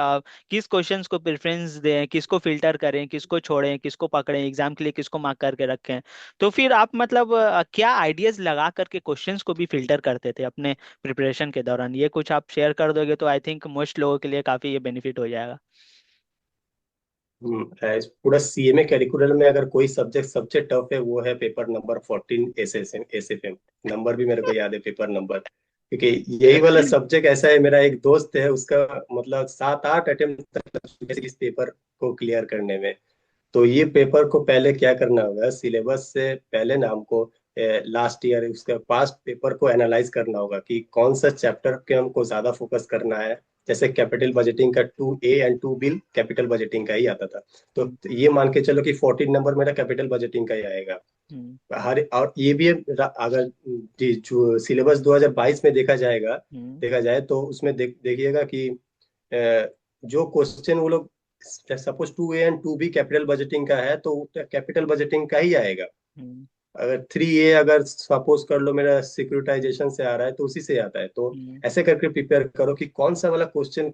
किस क्वेश्चंस को प्रेफरेंस दें, किसको फिल्टर करें, किसको छोड़ें, किसको पकड़ें, एग्जाम के लिए किसको मार्क करके रखें। तो फिर आप मतलब क्या आइडियाज लगा करके क्वेश्चंस को भी फिल्टर करते थे अपने प्रिपरेशन के दौरान? ये कुछ आप शेयर कर दोगे तो आई थिंक मोस्ट लोगों के लिए काफी ये बेनिफिट हो जाएगा। पूरा सीएमए करिकुलम में अगर कोई सब्जेक्ट सबसे टफ है, वो है paper number 14 S F M. Number भी मेरे को याद है, पेपर नंबर। क्योंकि यही वाला सब्जेक्ट ऐसा है, मेरा एक दोस्त है, उसका मतलब 7 8 अटेम्प्ट तक लग चुके हैं इस पेपर को क्लियर करने में। तो ये पेपर को पहले क्या करना होगा, सिलेबस से पहले ना हमको लास्ट ईयर उसके पास्ट पेपर को एनालाइज करना होगा कि कौन सा चैप्टर के हमको ज्यादा फोकस करना है। जैसे कैपिटल बजटिंग का 2A and 2 B capital budgeting का ही आता था। तो हम्म, ये मान के चलो कि 14 नंबर मेरा कैपिटल बजटिंग का ही आएगा। हम्म, हर और ये भी है, अगर जो सिलेबस 2022 में देखा जाएगा, हम्म, देखा जाए तो उसमें देखिएगा कि जो क्वेश्चन वो लोग, suppose 2A and 2 B capital budgeting का है तो कैपिटल बजटिंग का ही आएगा। हम्म, अगर 3A अगर सपोज कर लो मेरा सिक्योरिटाइजेशन से आ रहा है तो उसी से आता है। तो हम्म, ऐसे करके प्रिपेयर करो कि कौन सा वाला क्वेश्चन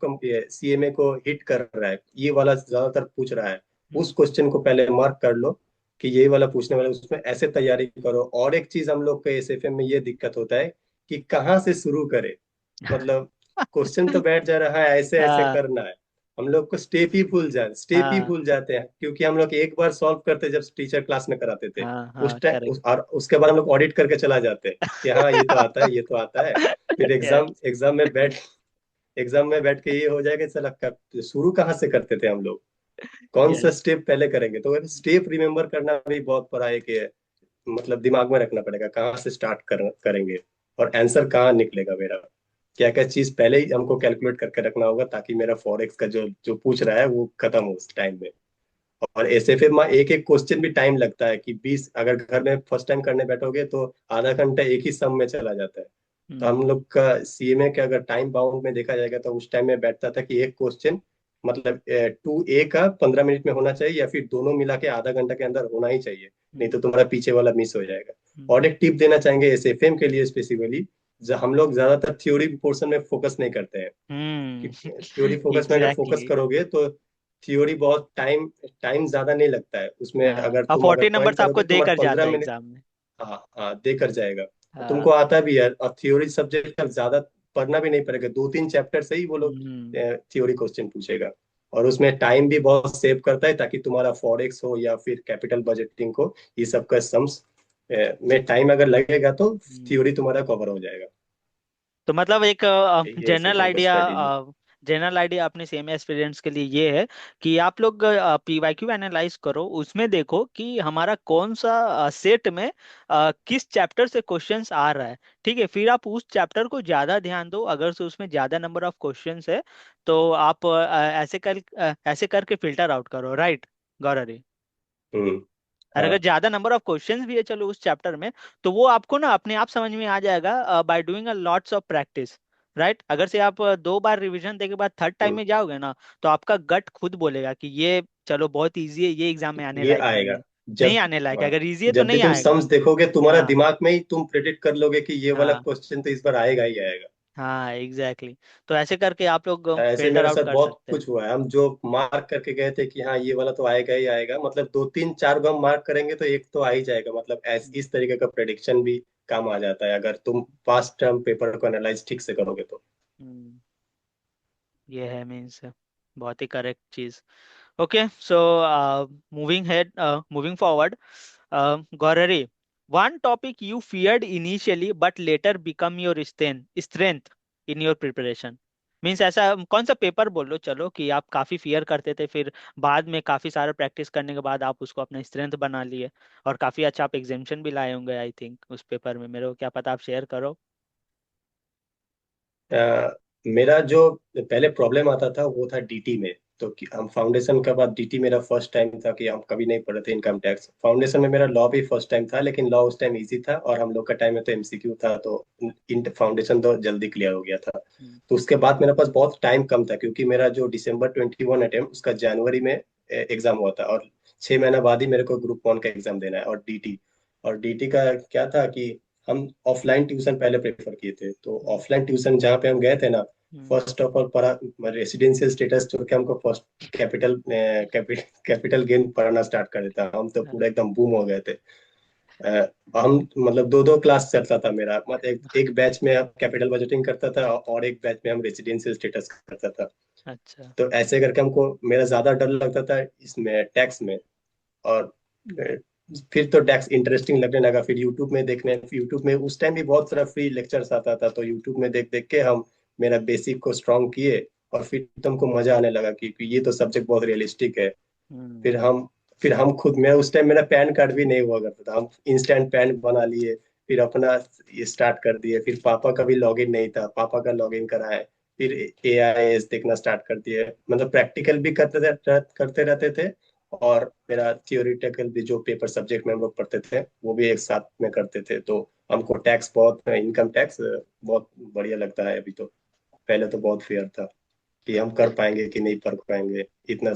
सीएमए को हिट कर रहा है, ये वाला ज्यादातर पूछ रहा है। हम्म, उस क्वेश्चन को पहले मार्क कर लो कि यही वाला पूछने वाला है, उसमें ऐसे तैयारी करो। और एक चीज हम लोग के एसएफएम में ये दिक्कत होता है कि कहाँ से शुरू करें। मतलब क्वेश्चन तो बैठ जा रहा है, ऐसे ऐसे हाँ, करना है, हम लोग को स्टेप ही हाँ, भूल जाते हैं। क्योंकि हम लोग एक बार सॉल्व करते जब टीचर क्लास में कराते थे, हाँ, उस हाँ, टाइम करेक्ट। और उसके बाद हम लोग ऑडिट करके चला जाते हैं कि हाँ ये तो आता है, ये तो आता है। फिर Yes, एग्जाम में बैठ के ये हो जाएगा, चला शुरू कहाँ से करते थे हम लोग, कौन सा yes, स्टेप पहले करेंगे। तो स्टेप रिमेम्बर करना भी बहुत बड़ा एक है। मतलब दिमाग में रखना पड़ेगा कहाँ से स्टार्ट करेंगे, और आंसर कहाँ निकलेगा मेरा। क्या क्या चीज पहले ही हमको कैलकुलेट करके रखना होगा, ताकि मेरा फॉरेक्स का जो जो पूछ रहा है वो खत्म हो उस टाइम में। और एसएफए में एक एक क्वेश्चन भी टाइम लगता है कि 20, अगर घर में फर्स्ट टाइम करने बैठोगे तो आधा घंटा एक ही सम में चला जाता है। तो हम हम्म, लोग का सीएमए के अगर टाइम बाउंड में देखा जाएगा तो उस टाइम में बैठता था कि एक क्वेश्चन मतलब 2A का 15 मिनट में होना चाहिए, या फिर दोनों मिला के आधा घंटा के अंदर होना ही चाहिए। नहीं तो हम्म, तुम्हारा पीछे वाला मिस हो जाएगा। हम्म, और एक टिप देना चाहेंगे एसएफएम के लिए स्पेसिफिकली, हम लोग ज्यादातर थ्योरी पोर्शन में फोकस नहीं करते हैं। कि थ्योरी फोकस में अगर फोकस एग्जैक्टली। करोगे तो थ्योरी बहुत टाइम टाइम ज्यादा नहीं लगता है उसमें। हाँ, अगर और तुम अगर 40 नंबर पॉइंट आपको करोगे दे तुम्हारा कर जाता पंद्रह है मिनट एग्जाम में। हाँ हाँ देकर जाएगा, और हाँ, तुमको आता भी है। और थ्योरी सब्जेक्ट का ज्यादा पढ़ना भी नहीं पड़ेगा, 2 3 चैप्टर से ही वो लोग हम्म, थ्योरी क्वेश्चन पूछेगा। और उसमें टाइम भी बहुत सेव करता है, ताकि तुम्हारा फॉरेक्स हो या फिर कैपिटल बजटिंग हो, ये सब का सम्स में टाइम अगर लगेगा तो हम्म। थ्योरी तुम्हारा कवर हो जाएगा। तो मतलब एक यही है जनरल एसएफएम का आइडिया, स्ट्रेटेजी। अपने सेम एक्सपीरियंस के लिए ये है कि आप लोग पीवाईक्यू एनालाइज करो, उसमें देखो कि हमारा कौन सा सेट में किस चैप्टर से क्वेश्चंस आ रहा है। ठीक है, फिर आप उस चैप्टर को ज्यादा ध्यान दो, अगर से उसमें ज्यादा नंबर ऑफ क्वेश्चंस है तो आप ऐसे करके फिल्टर आउट करो, राइट गौरव? हम्म। और हाँ। अगर ज्यादा नंबर ऑफ क्वेश्चंस भी है चलो उस चैप्टर में, तो वो आपको ना अपने आप समझ में आ जाएगा by doing a lots of practice. Right. अगर से आप 2 बार रिवीजन दे के बाद थर्ड टाइम हम्म, में जाओगे ना, तो आपका गट खुद बोलेगा कि ये चलो बहुत इजी है, ये एग्जाम में आने ये लायक नहीं आएगा। है। नहीं जब आने लायक है, हाँ, अगर इजी है तो जब भी नहीं तुम आएगा। सम्स देखोगे तुम्हारा हाँ दिमाग में ही तुम प्रेडिक्ट कर लोगे कि ये वाला हाँ क्वेश्चन तो इस बार आएगा ही आएगा। हाँ एग्जैक्टली exactly। तो ऐसे करके आप लोग ऐसे फिल्टर मेरे आउट साथ कर बहुत सकते हैं। कुछ हुआ है। हम जो मार्क करके गए थे कि हाँ ये वाला तो आएगा ही आएगा, मतलब दो तीन चार गो हम मार्क करेंगे तो एक तो आ ही जाएगा, मतलब इस तरीके का प्रेडिक्शन भी काम आ जाता है अगर तुम पास्ट टर्म पेपर को एनालाइज ठीक से करोगे तो। हम्म, ये है मीन्स बहुत ही करेक्ट चीज। Okay so moving ahead, moving forward, Gauri, one topic you feared initially but later become your strength in your preparation। Means ऐसा कौन सा पेपर बोल लो चलो कि आप काफी फियर करते थे, फिर बाद में काफी सारा प्रैक्टिस करने के बाद आप उसको अपना स्ट्रेंथ बना लिए, और काफी अच्छा आप एग्जामेशन भी लाए होंगे आई थिंक उस पेपर में, मेरे को क्या पता, आप शेयर करो। मेरा जो पहले प्रॉब्लम आता था वो था डीटी में। तो हम फाउंडेशन के बाद डीटी मेरा फर्स्ट टाइम था कि हम कभी नहीं पढ़े थे इनकम टैक्स। फाउंडेशन में मेरा लॉ भी फर्स्ट टाइम था, लेकिन लॉ उस टाइम इजी था और हम लोग का टाइम में तो एमसीक्यू था, तो इन फाउंडेशन तो जल्दी क्लियर हो गया था। हम्म, तो उसके बाद मेरे पास बहुत टाइम कम था, क्योंकि मेरा जो December 21 अटेम्प्ट उसका जनवरी में एग्जाम हुआ था, और 6 महीना बाद ही मेरे को ग्रुप 1 का एग्जाम देना है। और डीटी का क्या था कि हम ऑफलाइन ट्यूशन पहले प्रेफर किए थे। तो हम्म, ऑफलाइन ट्यूशन जहाँ पे हम गए थे ना, हम्म, फर्स्ट ऑफ ऑल पढ़ा, रेसिडेंशियल स्टेटस छोड़ के हमको फर्स्ट कैपिटल गेन पढ़ाना स्टार्ट कर देता, हम तो पूरा एकदम बूम हो गए थे। हम मतलब दो दो क्लास चलता था मेरा, मतलब एक बैच में कैपिटल बजटिंग करता था और एक बैच में हम रेसिडेंशियल स्टेटस करता था। अच्छा। तो ऐसे करके हमको मेरा ज्यादा डर लगता था इसमें टैक्स में। और फिर तो टैक्स इंटरेस्टिंग लगने लगा, फिर यूट्यूब में उस टाइम भी बहुत सारा फ्री लेक्चर्स आता था, तो यूट्यूब में देख देख के हम मेरा बेसिक को स्ट्रॉन्ग किए। और फिर तुमको मजा आने लगा कि ये तो सब्जेक्ट बहुत रियलिस्टिक है। हम्म, फिर हम फिर हम खुद, मैं उस टाइम मेरा पैन कार्ड भी नहीं हुआ करता था, हम इंस्टेंट पैन बना लिए। फिर अपना ये स्टार्ट कर दिए। फिर पापा का भी लॉगिन नहीं था, पापा का लॉगिन कराए। फिर एआईएस देखना स्टार्ट कर दिए, मतलब प्रैक्टिकल भी करते रहते थे। और मेरा थियोरिटिकल भी जो पेपर सब्जेक्ट में हम लोग पढ़ते थे वो भी एक साथ में करते थे। तो हमको टैक्स बहुत, इनकम टैक्स बहुत बढ़िया लगता है अभी तो। पहले तो बहुत फेयर था कि हम कर पाएंगे कि नहीं कर पाएंगे इतना।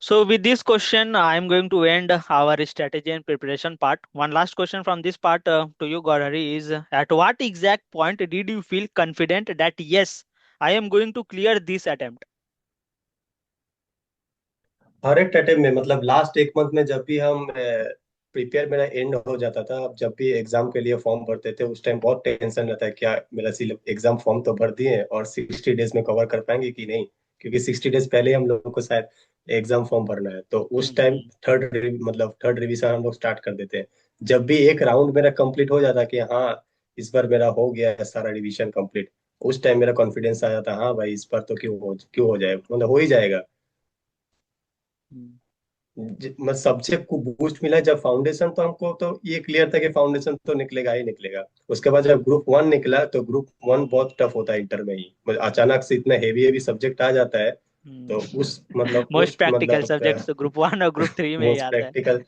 so with this question I am going to end our strategy and preparation part. One last question from this part to you, Gaurari, is at what exact point did you feel confident that yes, I am going to clear this attempt? हर एक attempt में, मतलब last एक month में जब भी हम prepare मेरा and हो जाता था, अब जब भी एग्जाम के लिए फॉर्म भरते थे उस टाइम बहुत टेंशन रहता है क्या मेरा एग्जाम फॉर्म तो भर दिए और 60 डेज में कवर कर पाएंगे कि नहीं, क्योंकि 60 डेज पहले हम लोगों को शायद एग्जाम फॉर्म भरना है। तो उस टाइम हम्म, मतलब थर्ड रिवीजन हम लोग स्टार्ट कर देते हैं। जब भी एक राउंड मेरा कंप्लीट हो जाता कि हाँ इस बार मेरा हो गया है सारा रिवीजन कंप्लीट, उस टाइम मेरा कॉन्फिडेंस आ जाता, हाँ भाई इस बार तो क्यों हो जाए, मतलब हो ही जाएगा। हम्म, मतलब सब्जेक्ट को बूस्ट मिला जब फाउंडेशन, तो हमको तो ये क्लियर था कि फाउंडेशन तो निकलेगा ही निकलेगा। उसके बाद जब ग्रुप 1 निकला तो ग्रुप 1 बहुत टफ होता है इंटर में ही, मतलब अचानक से इतना हेवी हेवी सब्जेक्ट आ जाता है। तो मोस्ट उस प्रैक्टिकल मतलब सब्जेक्ट्स तो ग्रुप 1 और ग्रुप 3 में ही मोस्ट आता है। प्रैक्टिकल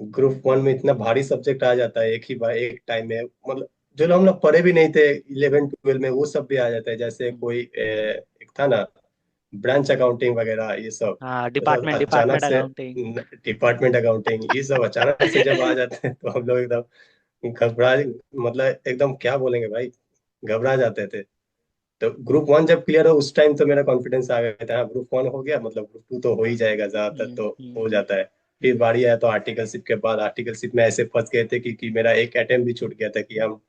ग्रुप 1 में इतना भारी सब्जेक्ट आ जाता है एक ही बार एक टाइम में, मतलब जो लोग हम लोग पढ़े भी नहीं थे 11 12 में वो सब भी आ जाता है, जैसे हम्म, कोई एक था ना ब्रांच अकाउंटिंग वगैरह ये सब। हाँ, तो डिपार्टमेंट अचानक डिपार्टमेंट से अकाउंटिंग। डिपार्टमेंट अकाउंटिंग ये सब अचानक से जब आ जाते हैं तो हम लोग एकदम घबरा, मतलब एकदम क्या बोलेंगे भाई, घबरा जाते थे। तो ग्रुप 1 जब क्लियर हो उस टाइम तो मेरा कॉन्फिडेंस आ गया था, हाँ ग्रुप 1 हो गया मतलब ग्रुप 2 तो हो ही जाएगा, ज्यादातर हम्म, तो हो हम्म, जाता है। फिर हम्म, बारी आया तो आर्टिकलशिप के बाद, आर्टिकलशिप में ऐसे फंस गए थे कि मेरा एक अटेम्प्ट भी छूट गया था कि हम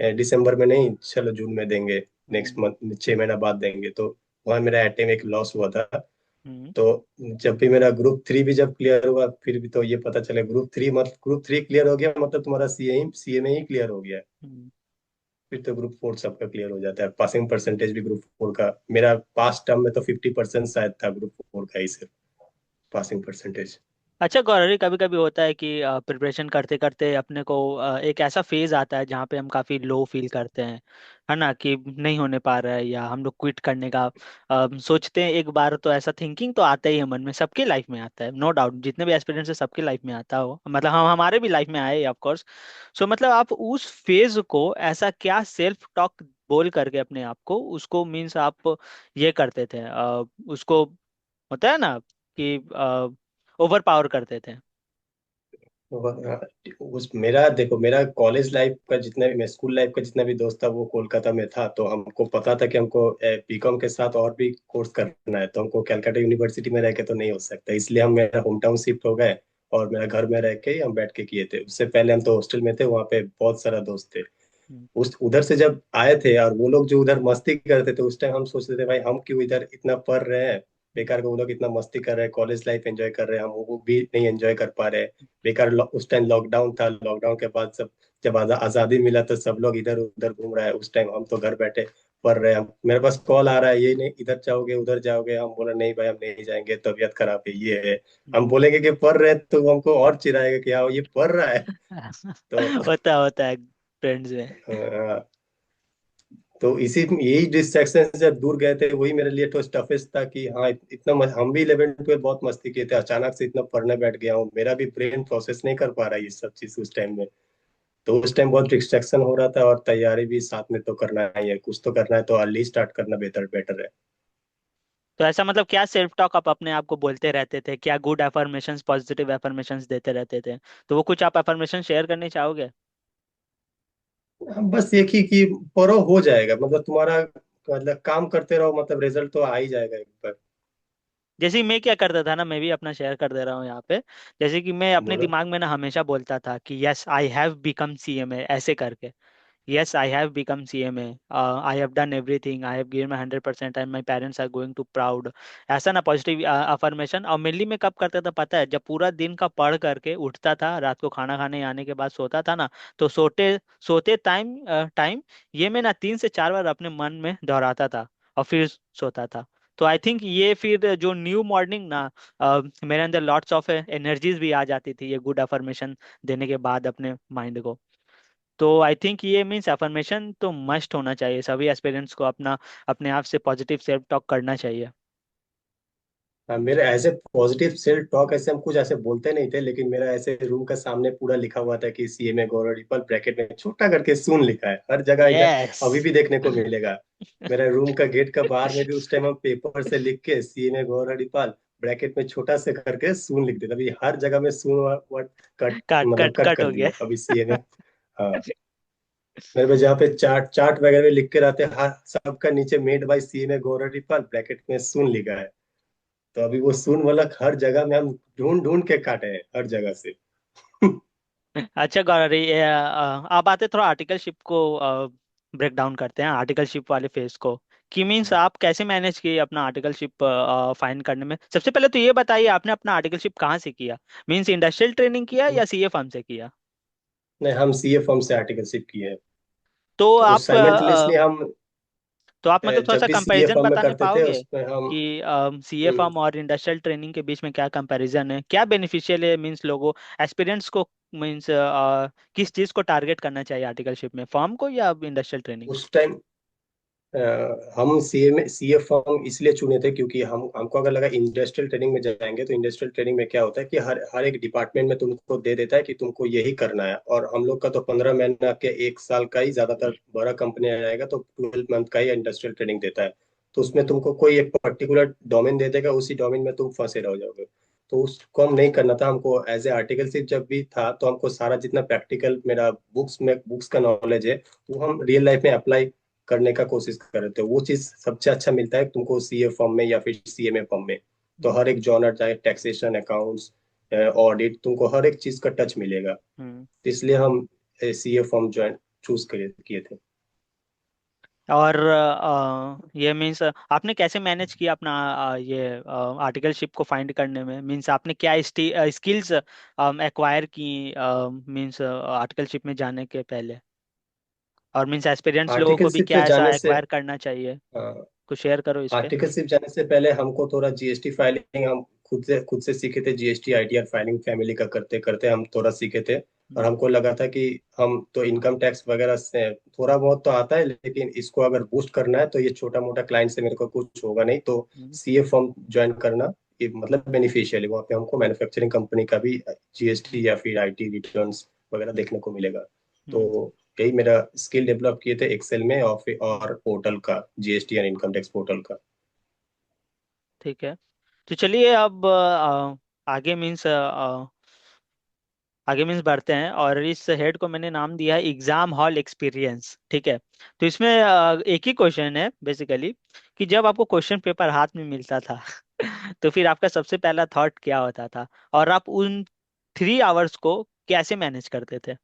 दिसंबर में नहीं, चलो जून में देंगे, नेक्स्ट हम्म, मंथ 6 महीना बाद देंगे। तो वहाँ मेरा अटेम्प्ट एक लॉस हुआ था। हम्म, तो जब भी मेरा ग्रुप 3 भी जब क्लियर हुआ, फिर भी तो ये पता चले ग्रुप 3 क्लियर हो गया मतलब तुम्हारा सीए में ही क्लियर हो गया है। हम्म, फिर तो ग्रुप 4 सबका क्लियर हो जाता है। पासिंग परसेंटेज भी ग्रुप 4 का मेरा पास टर्म में तो 50% शायद था ग्रुप 4 का ही सिर्फ पासिंग परसेंटेज। अच्छा गौरव, कभी कभी होता है कि प्रिपरेशन करते करते अपने को एक ऐसा फेज आता है जहाँ पे हम काफी लो फील करते हैं, है ना, कि नहीं होने पा रहा है, या हम लोग क्विट करने का सोचते हैं। एक बार तो ऐसा थिंकिंग तो आता ही है मन में, सबके लाइफ में आता है, नो डाउट। जितने भी एक्सपीरियंस है सबके लाइफ में आता हो, मतलब हम हमारे भी लाइफ में आए ऑफ कोर्स। सो मतलब आप उस फेज को ऐसा क्या सेल्फ टॉक बोल करके अपने आप को, उसको मीन्स आप ये करते थे, उसको होता है ना कि ओवर पावर करते थे। उस मेरा देखो, मेरा कॉलेज लाइफ का जितना भी, मैं स्कूल लाइफ का जितना भी दोस्त था वो कोलकाता में था, तो हमको पता था कि हमको बीकॉम के साथ और भी कोर्स करना है, तो हमको कैलकाटा यूनिवर्सिटी में रह के तो नहीं हो सकता, इसलिए हम मेरा होम टाउन शिफ्ट हो गए और मेरा घर में रह के ही हम बैठ के किए थे। उससे पहले हम तो हॉस्टल में थे, वहाँ पे बहुत सारा दोस्त थे। हम्म। उस उधर से जब आए थे और वो लोग जो उधर मस्ती करते थे, उस टाइम हम सोचते थे भाई हम क्यों इधर इतना पढ़ रहे हैं, बेकार का वो लोग इतना मस्ती कर रहे हैं, कॉलेज लाइफ एंजॉय कर रहे हैं, हम वो भी नहीं एंजॉय कर पा रहे हैं। बेकार उस टाइम लॉकडाउन था, लॉकडाउन के बाद सब जब आजादी मिला तो सब लोग इधर उधर घूम रहा है, उस टाइम हम तो घर बैठे पढ़ रहे हैं। मेरे पास कॉल आ रहा है, ये नहीं इधर जाओगे उधर जाओगे, हम बोला नहीं भाई हम नहीं जाएंगे, तबीयत खराब है ये है। हम हम्म। बोलेंगे कि पढ़ रहे हैं तो वो हमको और चिढ़ाएगा कि हाँ ये पढ़ रहा है। तो होता है फ्रेंड्स में। हाँ, तो इसी यही डिस्ट्रैक्शन से जब दूर गए थे वही मेरे लिए तो टफेस्ट था कि हाँ इतना हम भी 11 12 बहुत मस्ती किए थे, अचानक से इतना पढ़ने बैठ गया हूँ, मेरा भी ब्रेन प्रोसेस नहीं कर पा रहा है ये सब चीज उस टाइम में। तो उस टाइम बहुत डिस्ट्रैक्शन हो रहा था और तैयारी भी साथ में तो करना ही है, कुछ तो करना है, तो अर्ली स्टार्ट करना बेहतर बेटर है। तो ऐसा मतलब क्या सेल्फ टॉक आप अपने आप को बोलते रहते थे, क्या गुड एफर्मेशंस, पॉजिटिव एफर्मेशंस देते रहते थे? तो वो कुछ आप एफर्मेशन शेयर करने चाहोगे? हम बस एक ही कि पढ़ो हो जाएगा, मतलब तुम्हारा मतलब काम करते रहो, मतलब रिजल्ट तो आ ही जाएगा एक बार। जैसे कि मैं क्या करता था ना, मैं भी अपना शेयर कर दे रहा हूँ यहाँ पे। जैसे कि मैं अपने बोलो। दिमाग में ना हमेशा बोलता था कि yes I have become CMA, ऐसे करके। Yes, I have become CMA. I have done everything. I have given my 100% and my parents are going to proud. ऐसा ना पॉजिटिव अफर्मेशन। और मेनली मैं कब करता था पता है? जब पूरा दिन का पढ़ करके उठता था, रात को खाना खाने आने के बाद सोता था ना, तो सोते सोते टाइम ये मैं ना 3 से 4 बार अपने मन में दोहराता था और फिर सोता था। तो आई थिंक ये फिर जो न्यू मॉर्निंग ना, मेरे अंदर लॉट्स ऑफ एनर्जीज भी आ जाती थी ये गुड अफर्मेशन देने के बाद अपने माइंड को। तो आई थिंक ये मीन्स अफर्मेशन तो मस्ट होना चाहिए, सभी एस्पिरेंट्स को अपना अपने आप से पॉजिटिव सेल्फ टॉक करना चाहिए। हाँ, मेरे ऐसे पॉजिटिव सेल्फ टॉक ऐसे हम कुछ ऐसे बोलते नहीं थे, लेकिन मेरा ऐसे रूम का सामने पूरा लिखा हुआ था कि सीएमए गौरव रिपल, ब्रैकेट में छोटा करके सून लिखा है हर जगह इधर, यस। अभी भी देखने को मिलेगा। मेरा रूम का गेट का बाहर में भी उस टाइम हम पेपर से लिख के सीएमए गौरव रिपल ब्रैकेट में छोटा से करके सून लिख देते, अभी हर जगह में सून वर्ड कट, कट मतलब कट कट कट कर हो गया। दिए अभी सीएमए। हाँ, मेरे पे जहाँ पे चार्ट चार्ट वगैरह में लिख के रहते हैं, हर सबका नीचे made by CMA Gaurav ripple bracket में सून लिखा है। तो अभी वो सून वाला हर जगह में हम ढूंढ ढूंढ के काटे हैं हर जगह से। अच्छा गौरव, ये आप आते थोड़ा आर्टिकलशिप को ब्रेक डाउन करते हैं, आर्टिकलशिप वाले फेज को। कि मीन्स आप कैसे मैनेज किए अपना आर्टिकलशिप फाइंड करने में? सबसे पहले तो ये बताइए, आपने अपना आर्टिकलशिप कहाँ से किया? मीन्स इंडस्ट्रियल ट्रेनिंग किया या सीए फर्म से किया? नहीं, हम सीए फर्म से आर्टिकलशिप किए हैं। तो तो आप साइमल्टेनियसली हम तो आप मतलब थोड़ा जब सा भी सीए कंपैरिजन फर्म में बताने करते थे पाओगे उसमें हम कि सीए हम्म, फर्म और इंडस्ट्रियल ट्रेनिंग के बीच में क्या कंपैरिजन है, क्या बेनिफिशियल है मींस लोगों, एस्पिरेंट्स को, मींस किस चीज़ को टारगेट करना चाहिए आर्टिकलशिप में, फर्म को या इंडस्ट्रियल ट्रेनिंग? उस टाइम हम सीए में सीए फॉर्म इसलिए चुने थे क्योंकि हम हमको अगर लगा इंडस्ट्रियल ट्रेनिंग में जाएंगे, तो इंडस्ट्रियल ट्रेनिंग में क्या होता है कि हर हर एक डिपार्टमेंट में तुमको दे देता है कि तुमको यही करना है, और हम लोग का तो 15 महीना के 1 साल का ही, ज्यादातर बड़ा कंपनी आएगा तो 12 मंथ का ही इंडस्ट्रियल ट्रेनिंग देता है। तो उसमें तुमको कोई एक पर्टिकुलर डोमेन दे देगा, उसी डोमेन में तुम फंसे रह जाओगे। तो उसको हम नहीं करना था, हमको एज ए आर्टिकलशिप जब भी था तो हमको सारा जितना प्रैक्टिकल मेरा बुक्स का नॉलेज है वो हम रियल लाइफ में अप्लाई करने का कोशिश कर रहे थे। वो चीज सबसे अच्छा मिलता है तुमको सीए फॉर्म में या फिर सीएमए फॉर्म में। तो हर एक जॉनर, चाहे टैक्सेशन, अकाउंट्स, ऑडिट, तुमको हर एक चीज का टच मिलेगा। हम्म। तो इसलिए हम सीए फॉर्म ज्वाइन चूज करे किए थे। और ये मीन्स आपने कैसे मैनेज किया अपना ये आर्टिकलशिप को फाइंड करने में? मीन्स आपने क्या स्किल्स एक्वायर की मीन्स आर्टिकलशिप में जाने के पहले? और मीन्स एस्पिरेंट्स लोगों को भी आर्टिकलशिप में क्या ऐसा जाने से एक्वायर करना चाहिए? हाँ, कुछ शेयर करो इस पे। आर्टिकलशिप जाने से पहले हमको थोड़ा जीएसटी फाइलिंग हम खुद से सीखे थे, जीएसटी आईटीआर फाइलिंग फैमिली का करते करते हम थोड़ा सीखे थे। और हम्म, हमको लगा था कि हम तो इनकम टैक्स वगैरह से थोड़ा बहुत तो आता है, लेकिन इसको अगर बूस्ट करना है तो ये छोटा मोटा क्लाइंट से मेरे को कुछ होगा नहीं, तो हम्म, सीए फर्म ज्वाइन करना ये मतलब बेनिफिशियल है। वहाँ पे हमको मैन्युफैक्चरिंग कंपनी का भी जीएसटी या फिर आईटी रिटर्न्स वगैरह देखने को मिलेगा। हम्म, तो यही मेरा स्किल डेवलप किए थे एक्सेल में, और फिर हम्म, और पोर्टल का, GST and income tax portal का। ठीक है। तो चलिए अब आगे मीन्स आगे मीन्स बढ़ते हैं, और इस हेड को मैंने नाम दिया है एग्जाम हॉल एक्सपीरियंस। ठीक है। तो इसमें एक ही क्वेश्चन है बेसिकली, कि जब आपको क्वेश्चन पेपर हाथ में मिलता था तो फिर आपका सबसे पहला थॉट क्या होता था, और आप उन 3 आवर्स को कैसे मैनेज करते थे?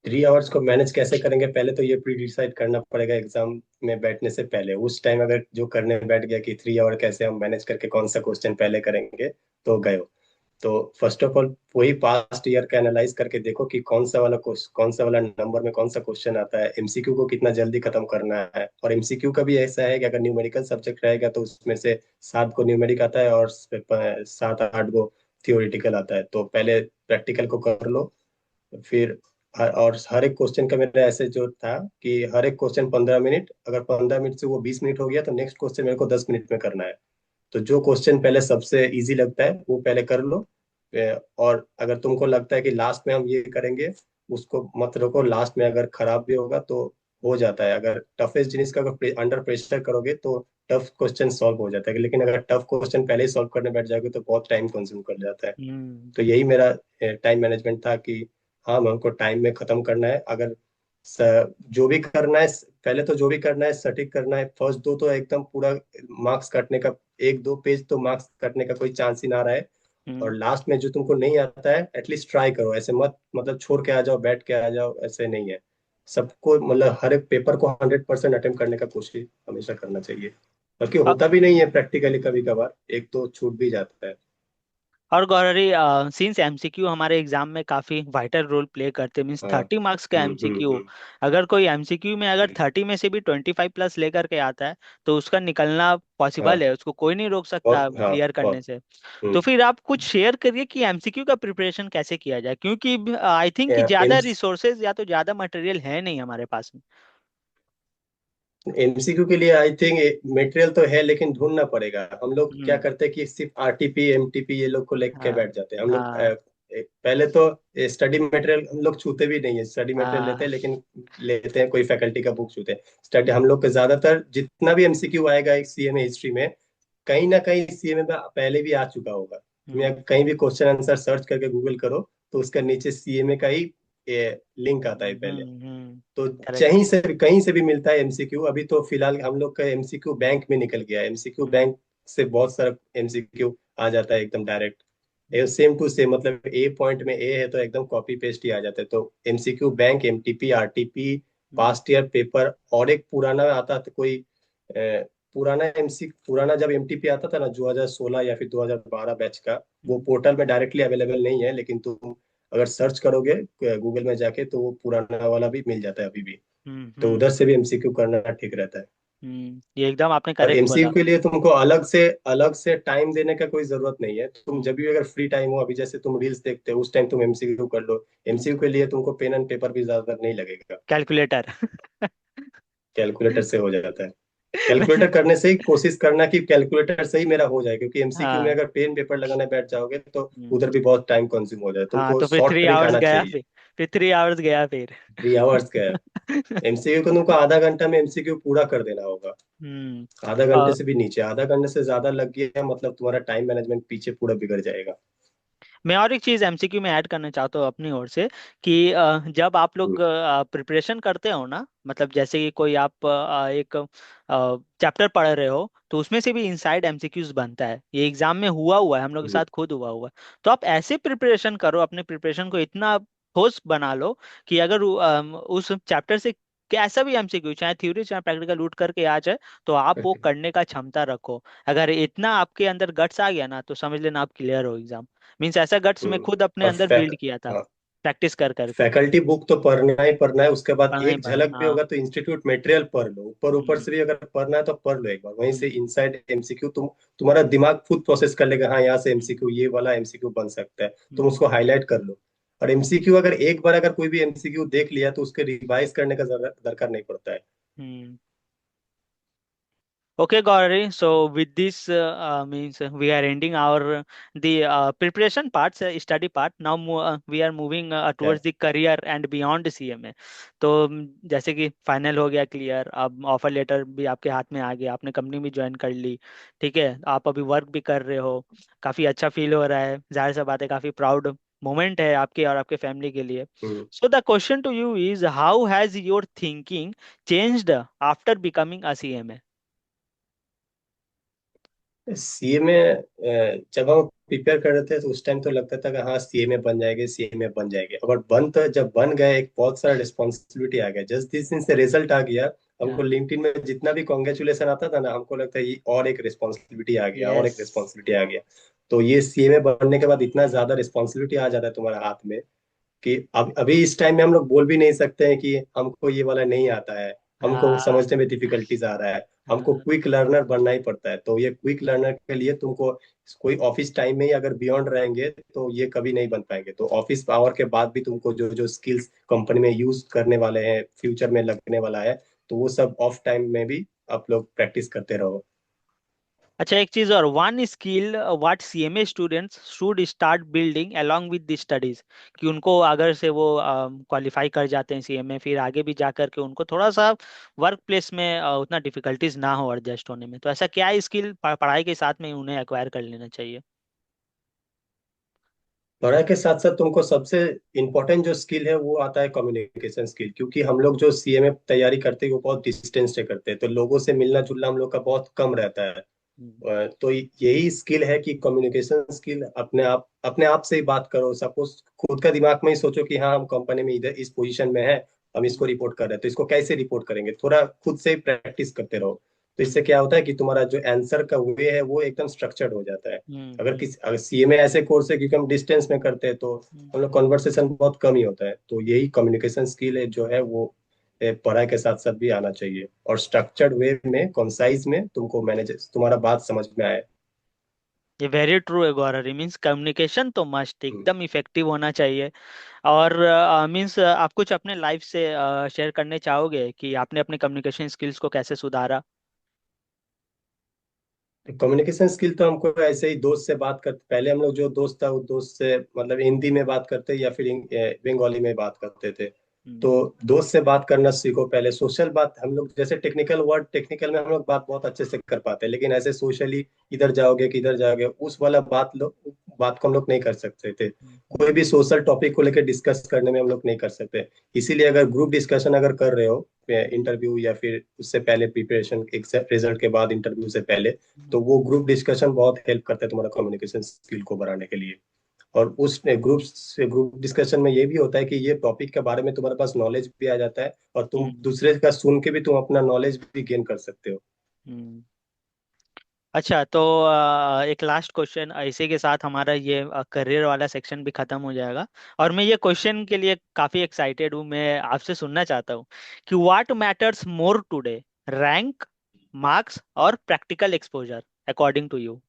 3 आवर्स को मैनेज कैसे करेंगे, पहले तो ये प्री डिसाइड करना पड़ेगा एग्जाम में बैठने से पहले। उस टाइम अगर जो करने बैठ गया कि 3 आवर कैसे हम मैनेज करके कौन सा क्वेश्चन पहले करेंगे, तो गए हो। तो फर्स्ट ऑफ ऑल वही पास्ट ईयर का एनालाइज करके देखो कि कौन सा वाला नंबर में कौन सा क्वेश्चन आता है, एमसीक्यू को कितना जल्दी खत्म करना है। और एमसीक्यू का भी ऐसा है कि अगर न्यूमेरिकल सब्जेक्ट रहेगा तो उसमें से 7 को न्यूमेरिक आता है और 7 8 को थियोरिटिकल आता है। तो पहले प्रैक्टिकल को कर लो, फिर और हर एक क्वेश्चन का मेरा ऐसे जो था कि हर एक क्वेश्चन 15 मिनट, अगर 15 मिनट से वो 20 मिनट हो गया तो नेक्स्ट क्वेश्चन मेरे को 10 मिनट में करना है। तो जो क्वेश्चन पहले सबसे इजी लगता है वो पहले कर लो। और अगर तुमको लगता है कि लास्ट में हम ये करेंगे, उसको मत रखो लास्ट में, अगर खराब भी होगा तो हो जाता है। अगर टफेस्ट जिनिस का अगर अंडर प्रेशर करोगे तो टफ क्वेश्चन सॉल्व हो जाता है, लेकिन अगर टफ क्वेश्चन पहले ही सॉल्व करने बैठ जाओगे तो बहुत टाइम कंज्यूम कर जाता है। हम्म। तो यही मेरा टाइम मैनेजमेंट था कि हाँ, हमको टाइम में खत्म करना है। अगर जो भी करना है, पहले तो जो भी करना है सटीक करना है। फर्स्ट दो तो एकदम पूरा मार्क्स काटने का, 1 2 पेज तो मार्क्स काटने का कोई चांस ही ना रहा है। और हम्म। लास्ट में जो तुमको नहीं आता है एटलीस्ट ट्राई करो, ऐसे मत मतलब छोड़ के आ जाओ, बैठ के आ जाओ, ऐसे नहीं है। सबको मतलब हर एक पेपर को 100% अटेम्प्ट करने का कोशिश हमेशा करना चाहिए। बल्कि अ- होता भी नहीं है प्रैक्टिकली, कभी कभार एक तो छूट भी जाता है। और गौररी, सिंस एमसीक्यू हमारे एग्जाम में काफी वाइटल रोल प्ले करते हैं, मीन्स हाँ। 30 मार्क्स का एमसीक्यू, हम्म। अगर कोई एमसीक्यू में अगर 30 में से भी 25+ लेकर के आता है, तो उसका निकलना पॉसिबल हाँ है, उसको कोई नहीं रोक सकता बहुत, हाँ क्लियर करने बहुत। से। तो हम्म। फिर आप कुछ शेयर करिए कि एमसीक्यू का प्रिपरेशन कैसे किया जाए, क्योंकि आई थिंक कि ज्यादा एम्स रिसोर्सेज या तो ज्यादा मटेरियल है नहीं हमारे पास में। एमसीक्यू के लिए आई थिंक मटेरियल तो है, लेकिन ढूंढना पड़ेगा। हम लोग क्या हम्म। करते हैं कि सिर्फ आरटीपी एमटीपी ये लोग को लेके हाँ, बैठ जाते हैं हम लोग। हाँ, पहले तो स्टडी मटेरियल हम लोग छूते भी नहीं है। स्टडी मटेरियल लेते हाँ। हैं, लेकिन लेते हैं कोई फैकल्टी का बुक छूते हैं। स्टडी हम लोग का ज्यादातर जितना भी एमसीक्यू आएगा एक सीएमए हिस्ट्री में, कहीं ना कहीं सीएमए में पहले भी आ चुका होगा। तुम या हम्म, कहीं भी क्वेश्चन आंसर सर्च करके गूगल करो, तो उसका नीचे सीएमए का ही लिंक आता है हम्म, पहले। तो करेक्ट। कहीं से भी मिलता है एमसीक्यू। अभी तो फिलहाल हम लोग का एमसीक्यू बैंक में निकल गया है। एमसीक्यू हम्म, बैंक से बहुत सारा एमसीक्यू आ जाता है एकदम direct, hmm, same to same. मतलब ए पॉइंट में ए है तो एकदम कॉपी पेस्ट ही आ जाता है। तो एमसीक्यू बैंक, एमटीपी, आरटीपी, हम्म, पास्ट ईयर पेपर, और एक पुराना आता था कोई पुराना जब एमटीपी आता था ना 2016 या फिर 2012 बैच का, वो हम्म, पोर्टल में डायरेक्टली अवेलेबल नहीं है, लेकिन तुम अगर सर्च करोगे गूगल में जाके तो वो पुराना वाला भी मिल जाता है अभी भी। हम्म, तो उधर से भी एमसीक्यू करना ठीक रहता है। ये एकदम आपने और करेक्ट एमसीक्यू बोला। के लिए तुमको अलग से टाइम देने का कोई जरूरत नहीं है। तुम हम्म, जब भी अगर फ्री टाइम हो, अभी जैसे तुम रील्स देखते हो उस टाइम तुम एमसीक्यू कर लो। हम्म, एमसीक्यू के लिए तुमको पेन एंड पेपर भी ज्यादा नहीं लगेगा, कैलकुलेटर। कैलकुलेटर से हो जाता है। कैलकुलेटर करने से ही कोशिश करना कि कैलकुलेटर से ही मेरा हो जाए, क्योंकि एमसीक्यू में हाँ। अगर पेन पेपर लगाने बैठ जाओगे तो हम्म, उधर भी बहुत टाइम कंज्यूम हो जाए। हाँ, तुमको तो फिर शॉर्ट थ्री ट्रिक आवर्स आना गया चाहिए। फिर 3 आवर्स गया फिर। 3 आवर्स का एमसीक्यू को तुमको आधा घंटा में एमसीक्यू पूरा कर देना होगा। हम्म। आधा घंटे से भी नीचे, आधा घंटे से ज्यादा लग गया मतलब तुम्हारा टाइम मैनेजमेंट पीछे पूरा बिगड़ जाएगा। मैं और एक चीज एमसीक्यू में ऐड करना चाहता हूँ अपनी ओर से, कि जब आप लोग प्रिपरेशन करते हो ना, मतलब जैसे कि कोई आप एक चैप्टर पढ़ रहे हो, तो उसमें से भी इनसाइड एमसीक्यूज बनता है। ये एग्जाम में हुआ हुआ है, हम लोग के हम्म। साथ खुद हुआ हुआ है। तो आप ऐसे प्रिपरेशन करो, अपने प्रिपरेशन को इतना ठोस बना लो कि अगर उस चैप्टर से कैसा भी एमसीक्यू, चाहे थ्योरी चाहे प्रैक्टिकल, उठ करके आ जाए, तो आप वो करने का क्षमता रखो। अगर इतना आपके अंदर गट्स आ गया ना, तो समझ लेना आप क्लियर हो एग्जाम। मीन्स ऐसा गट्स मैं हम्म। खुद अपने और अंदर बिल्ड किया था। हाँ, प्रैक्टिस कर करके। फैकल्टी बुक तो पढ़ना ही पढ़ना है, उसके बाद पढ़ना ही एक पढ़ना, झलक भी हाँ। होगा तो इंस्टीट्यूट मटेरियल पढ़ लो, ऊपर ऊपर हम्म। से भी अगर पढ़ना है तो पढ़ लो एक बार, वहीं से हम्म। इनसाइड एमसीक्यू तुम्हारा दिमाग खुद प्रोसेस कर लेगा, हाँ यहाँ से हम्म। एमसीक्यू ये वाला एमसीक्यू बन सकता है, तुम हम्म। उसको हाईलाइट कर लो। और एमसीक्यू अगर एक बार अगर कोई भी एमसीक्यू देख लिया तो उसके रिवाइज करने का दरकार नहीं पड़ता है। हम्म। Okay, Gauri. So with this means we are ending our the preparation parts, study part. Now we are moving क्या? towards the career and beyond CMA. तो जैसे कि फाइनल हो गया क्लियर, अब ऑफर लेटर भी आपके हाथ में आ गया, आपने कंपनी भी ज्वाइन कर ली, ठीक है, आप अभी वर्क भी कर रहे हो, काफी अच्छा फील हो रहा है, जाहिर सा बात है, काफी प्राउड मोमेंट है आपके और आपके फैमिली के लिए। Hmm. So the question to you is how has your thinking changed after becoming a CMA? CA में जब हम प्रिपेयर कर रहे थे तो उस टाइम तो लगता था कि हाँ सीए में बन जाएंगे, सीए में बन जाएंगे, और बन तो जब बन गए एक बहुत सारा रिस्पॉन्सिबिलिटी आ गया, जस्ट जिस दिन से रिजल्ट आ गया हमको हाँ। लिंक्डइन में जितना भी कॉन्ग्रेचुलेशन आता था ना, हमको लगता है ये और एक रिस्पॉन्सिबिलिटी आ गया, और यस। एक रिस्पॉन्सिबिलिटी आ गया। तो ये सीए में बनने के बाद इतना ज्यादा रिस्पॉन्सिबिलिटी आ जाता है तुम्हारे हाथ में कि अब अभी इस टाइम में हम लोग बोल भी नहीं सकते हैं कि हमको ये वाला नहीं आता है, हमको हाँ। समझने में डिफिकल्टीज आ रहा है। हमको हाँ। क्विक लर्नर बनना ही पड़ता है, तो ये क्विक लर्नर के लिए तुमको कोई ऑफिस टाइम में ही अगर बियॉन्ड रहेंगे तो ये कभी नहीं बन पाएंगे। तो ऑफिस आवर के बाद भी तुमको जो जो स्किल्स कंपनी में यूज करने वाले हैं, फ्यूचर में लगने वाला है, तो वो सब ऑफ टाइम में भी आप लोग प्रैक्टिस करते रहो। अच्छा, एक चीज और, one skill what CMA students should start building along with the studies, कि उनको अगर से वो क्वालिफाई कर जाते हैं CMA, फिर आगे भी जा करके उनको थोड़ा सा वर्क प्लेस में उतना डिफिकल्टीज ना हो एडजस्ट होने में, तो ऐसा क्या स्किल पढ़ाई के साथ में उन्हें एक्वायर कर लेना चाहिए? पढ़ाई के साथ साथ तुमको सबसे इम्पोर्टेंट जो स्किल है वो आता है कम्युनिकेशन स्किल, क्योंकि हम लोग जो सीएमए तैयारी करते हैं वो बहुत डिस्टेंस से करते हैं, तो लोगों से मिलना जुलना हम लोग का बहुत कम रहता है। हम्म। तो यही स्किल है कि कम्युनिकेशन स्किल, अपने आप से ही बात करो। सपोज खुद का दिमाग में ही सोचो कि हाँ हम कंपनी में इधर इस पोजीशन में है, हम इसको हम्म। रिपोर्ट कर रहे हैं, तो इसको कैसे रिपोर्ट करेंगे, थोड़ा खुद से ही प्रैक्टिस करते रहो। तो इससे क्या होता है कि तुम्हारा जो आंसर का वे है वो एकदम स्ट्रक्चर्ड हो जाता है। हम्म। अगर सीएमए ऐसे कोर्स है क्योंकि हम डिस्टेंस में करते हैं तो हम्म। हम लोग कॉन्वर्सेशन बहुत कम ही होता है, तो यही कम्युनिकेशन स्किल है जो है वो पढ़ाई के साथ साथ भी आना चाहिए, और स्ट्रक्चर्ड वे में कंसाइज में तुमको मैनेज तुम्हारा बात समझ में आए। ये वेरी ट्रू है गौरव, मीन्स कम्युनिकेशन तो मस्ट हम्म। एकदम इफेक्टिव होना चाहिए। और मीन्स आप कुछ अपने लाइफ से शेयर करने चाहोगे कि आपने अपने कम्युनिकेशन स्किल्स को कैसे सुधारा? कम्युनिकेशन स्किल तो हमको ऐसे ही दोस्त से बात करते, पहले हम लोग जो दोस्त था वो दोस्त से मतलब हिंदी में बात करते या फिर बंगाली में बात करते थे। तो हम्म। दोस्त से बात करना सीखो पहले। सोशल बात हम लोग जैसे टेक्निकल में हम लोग बात बहुत अच्छे से कर पाते हैं, लेकिन ऐसे सोशली इधर जाओगे कि इधर जाओगे उस वाला बात को हम लोग नहीं कर सकते थे। कोई हम्म। भी सोशल टॉपिक को लेकर डिस्कस करने में हम लोग नहीं कर सकते। इसीलिए अगर ग्रुप डिस्कशन अगर कर रहे हो इंटरव्यू या फिर उससे पहले प्रिपरेशन, रिजल्ट के बाद इंटरव्यू से पहले, तो हम्म। वो ग्रुप डिस्कशन बहुत हेल्प करता है तुम्हारा कम्युनिकेशन स्किल को बढ़ाने के लिए। और उस ग्रुप डिस्कशन में ये भी होता है कि ये टॉपिक के बारे में तुम्हारे पास नॉलेज भी आ जाता है, और तुम हम्म। दूसरे का सुन के भी तुम अपना नॉलेज भी गेन कर सकते हो। हम्म। अच्छा, तो एक लास्ट क्वेश्चन, इसी के साथ हमारा ये करियर वाला सेक्शन भी खत्म हो जाएगा। और मैं ये क्वेश्चन के लिए काफी एक्साइटेड हूँ, मैं आपसे सुनना चाहता हूँ कि what matters more today, rank, marks और practical exposure according to you?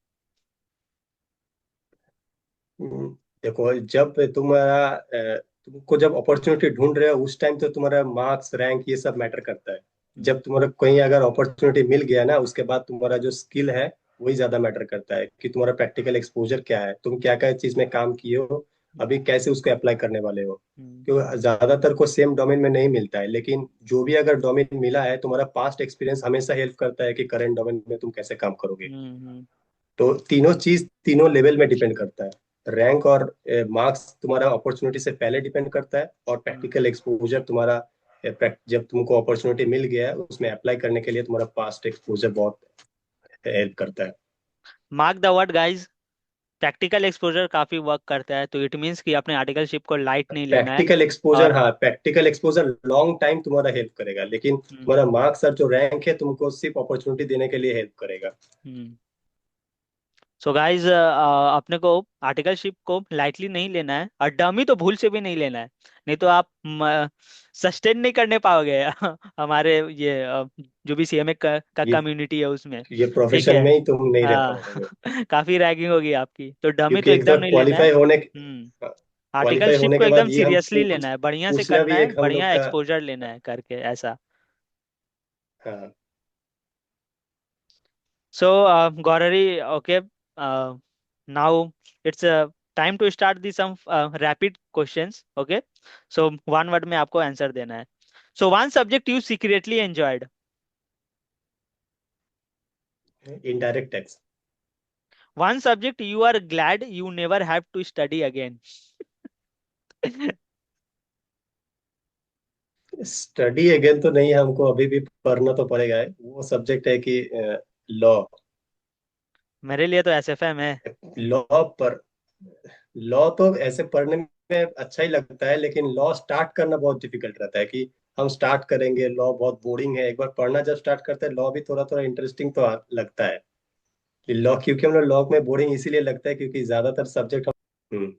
Hmm, देखो जब तुमको जब अपॉर्चुनिटी ढूंढ रहे हो उस टाइम तो तुम्हारा मार्क्स रैंक ये सब मैटर करता है। जब तुम्हारा कहीं अगर अपॉर्चुनिटी मिल गया ना उसके बाद तुम्हारा जो स्किल है वही ज्यादा मैटर करता है, कि तुम्हारा प्रैक्टिकल एक्सपोजर क्या है, तुम क्या क्या चीज में काम किए हो, अभी कैसे उसको अप्लाई करने वाले हो। क्योंकि ज्यादातर को सेम डोमेन में नहीं मिलता है, लेकिन जो भी अगर डोमेन मिला है तुम्हारा पास्ट एक्सपीरियंस हमेशा हेल्प करता है कि करंट डोमेन में तुम कैसे काम करोगे। तो तीनों चीज तीनों लेवल में डिपेंड करता है। रैंक और मार्क्स तुम्हारा अपॉर्चुनिटी से पहले डिपेंड करता है, और प्रैक्टिकल एक्सपोजर तुम्हारा जब तुमको अपॉर्चुनिटी मिल गया है उसमें अप्लाई करने के लिए तुम्हारा पास्ट एक्सपोजर बहुत हेल्प करता है। Mark the word guys, practical exposure काफी वर्क करता है, तो इट मीन्स कि अपने आर्टिकलशिप को लाइट नहीं लेना है। प्रैक्टिकल एक्सपोजर, और हाँ प्रैक्टिकल एक्सपोजर लॉन्ग टाइम तुम्हारा हेल्प करेगा, लेकिन हम्म। तुम्हारा मार्क्स और जो रैंक है तुमको सिर्फ अपॉर्चुनिटी देने के लिए हेल्प करेगा। हम्म। सो गाइज अपने को आर्टिकलशिप को लाइटली नहीं लेना है, और डमी तो भूल से भी नहीं लेना है। नहीं तो आप सस्टेन नहीं करने पाओगे हमारे ये जो भी सीएमए का ये कम्युनिटी है उसमें। ये ठीक प्रोफेशन है। में ही तुम नहीं रह हाँ पाओगे। काफी रैगिंग होगी आपकी, तो डमी तो क्योंकि एक एकदम बार नहीं लेना है। क्वालिफाई होने क्वालिफाई आर्टिकलशिप होने को के एकदम बाद ये हम सीरियसली लेना है, बढ़िया से पूछना करना भी है, एक हम लोग बढ़िया का। एक्सपोजर लेना है करके ऐसा। हाँ। So, Gaurari, okay, now it's time to start the some rapid questions. Okay, so one word में आपको आंसर देना है. So one subject you secretly enjoyed. Indirect tax. One subject you are glad you never have to study again. Study again तो नहीं, हमको अभी भी पढ़ना तो पड़ेगा है। वो सब्जेक्ट है कि लॉ। मेरे लिए तो एसएफएम है. लॉ पर लॉ तो ऐसे पढ़ने में अच्छा ही लगता है, लेकिन लॉ स्टार्ट करना बहुत डिफिकल्ट रहता है कि हम स्टार्ट करेंगे। लॉ बहुत बोरिंग है, एक बार पढ़ना जब स्टार्ट करते हैं लॉ भी थोड़ा थोड़ा इंटरेस्टिंग तो लगता है। लॉ क्योंकि हम लोग लॉ में बोरिंग इसीलिए लगता है क्योंकि ज्यादातर सब्जेक्ट हम।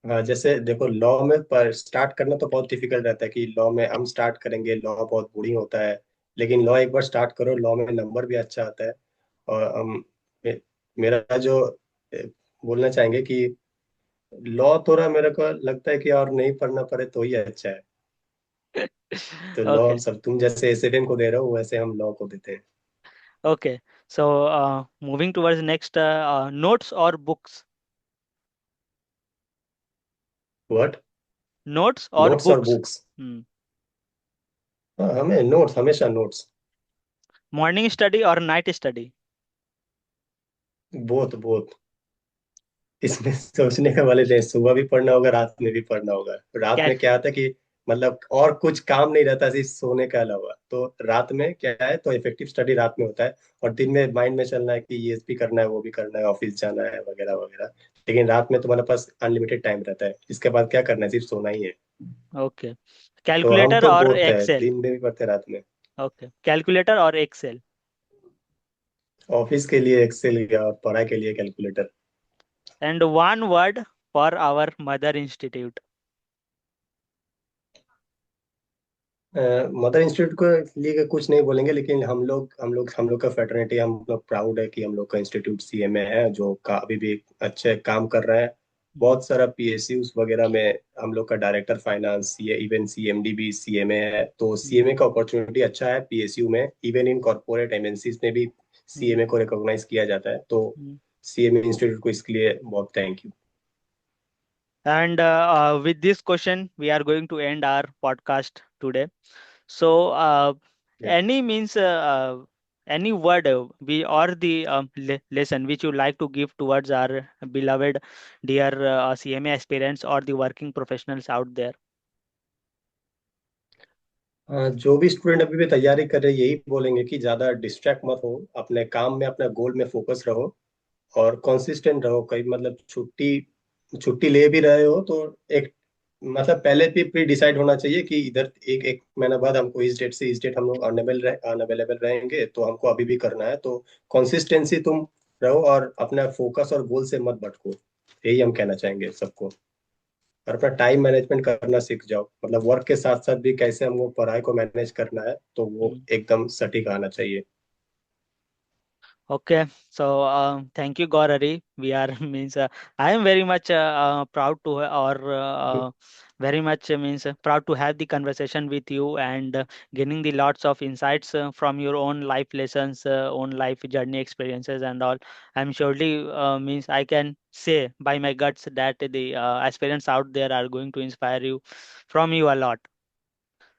हाँ, जैसे देखो लॉ में पर स्टार्ट करना तो बहुत डिफिकल्ट रहता है कि लॉ में हम स्टार्ट करेंगे, लॉ बहुत बोरिंग होता है। लेकिन लॉ एक बार स्टार्ट करो, लॉ में नंबर भी अच्छा आता है। और हम मेरा जो बोलना चाहेंगे कि लॉ थोड़ा मेरे को लगता है कि और नहीं पढ़ना पड़े तो ही अच्छा है। तो लॉ हम Okay, सब तुम जैसे एसएफएम को दे रहे हो वैसे हम लॉ को देते हैं। okay. So moving towards next, notes or books. What? Notes or notes और books. बुक्स? Hmm. हाँ, हमें नोट्स, हमेशा notes. Morning study or night study. बहुत बहुत इसमें सोचने का वाले नहीं, सुबह भी पढ़ना होगा, रात में भी पढ़ना होगा। रात क्या? में क्या आता है कि मतलब और कुछ काम नहीं रहता सिर्फ सोने के अलावा, तो रात में क्या है तो इफेक्टिव स्टडी रात में होता है। और दिन में माइंड में चलना है कि ये भी करना है वो भी करना है, ऑफिस जाना है वगैरह वगैरह। लेकिन रात में तुम्हारे पास अनलिमिटेड टाइम रहता है, इसके बाद क्या करना है, सिर्फ सोना ही है। ओके. तो हम कैलकुलेटर तो और बहुत है, एक्सेल. दिन में भी पढ़ते हैं, रात में। ओके, कैलकुलेटर और एक्सेल. ऑफिस के लिए एक्सेल या और पढ़ाई के लिए calculator. And one word for our mother institute. Mother institute को लिए कुछ नहीं बोलेंगे, लेकिन हम लोग का फेटर्निटी, हम लोग प्राउड है कि हम लोग का इंस्टीट्यूट सीएमए है जो अभी भी अच्छे काम कर रहा है। बहुत सारा पीएसयूज वगैरह में हम लोग का डायरेक्टर फाइनेंस, ये इवन सीएमडी भी सीएमए है, तो सीएमए का अपॉर्चुनिटी अच्छा है पीएसयू में। इवन इन कॉर्पोरेट एमएनसीज में भी सीएमए को रिकॉग्नाइज किया जाता है, तो सीएमए इंस्टीट्यूट को इसके लिए बहुत thank you. And with this question we are going to end our podcast today. So any means any word we or the lesson which you like to give towards our beloved dear CMA aspirants or the working professionals out there. हाँ, जो भी student अभी भी तैयारी कर रहे हैं यही बोलेंगे कि ज्यादा डिस्ट्रैक्ट मत हो, अपने काम में अपना गोल में फोकस रहो और कंसिस्टेंट रहो। कहीं मतलब छुट्टी छुट्टी ले भी रहे हो तो एक मतलब पहले भी प्री डिसाइड होना चाहिए कि इधर एक एक महीना बाद हमको इस डेट से इस डेट हम लोग अनअवेलेबल रहेंगे, तो हमको अभी भी करना है। तो कंसिस्टेंसी तुम रहो और अपना फोकस और गोल से मत भटको। यही हम कहना चाहेंगे सबको। और अपना टाइम मैनेजमेंट करना सीख जाओ, मतलब वर्क के साथ साथ भी कैसे हमको पढ़ाई को मैनेज करना है, तो वो एकदम सटीक आना चाहिए। Okay, so thank you, Gaurari. We are means I am very much proud to or very much means proud to have the conversation with you and getting the lots of insights from your own life lessons, own life journey experiences and all. I'm surely means I can say by my guts that the aspirants out there are going to inspire you from you a lot.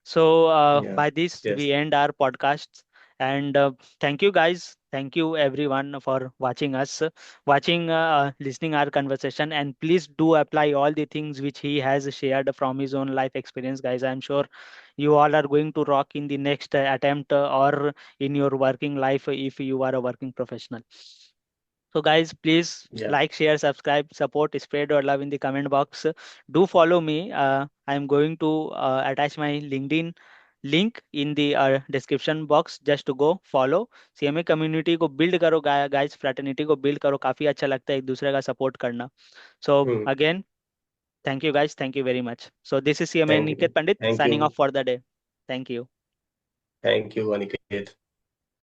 So, या by this, yes. we end our podcast. And thank you, guys. Thank you, everyone, for watching us, listening our conversation. And please do apply all the things which he has shared from his own life experience, guys. I'm sure you all are going to rock in the next attempt or in your working life if you are a working professional. So, guys, please या like, share, subscribe, support, spread your love in the comment box. Do follow me. I'm going to attach my LinkedIn link in the description box, just to go follow. CMA community को build करो guys, fraternity को build करो, काफी अच्छा लगता है एक दूसरे का सपोर्ट करना। So hmm. Again, thank you guys, thank you very much. So this is CMA thank you. Niket Pandit thank you. signing off for the day. Thank you. Thank you Aniket.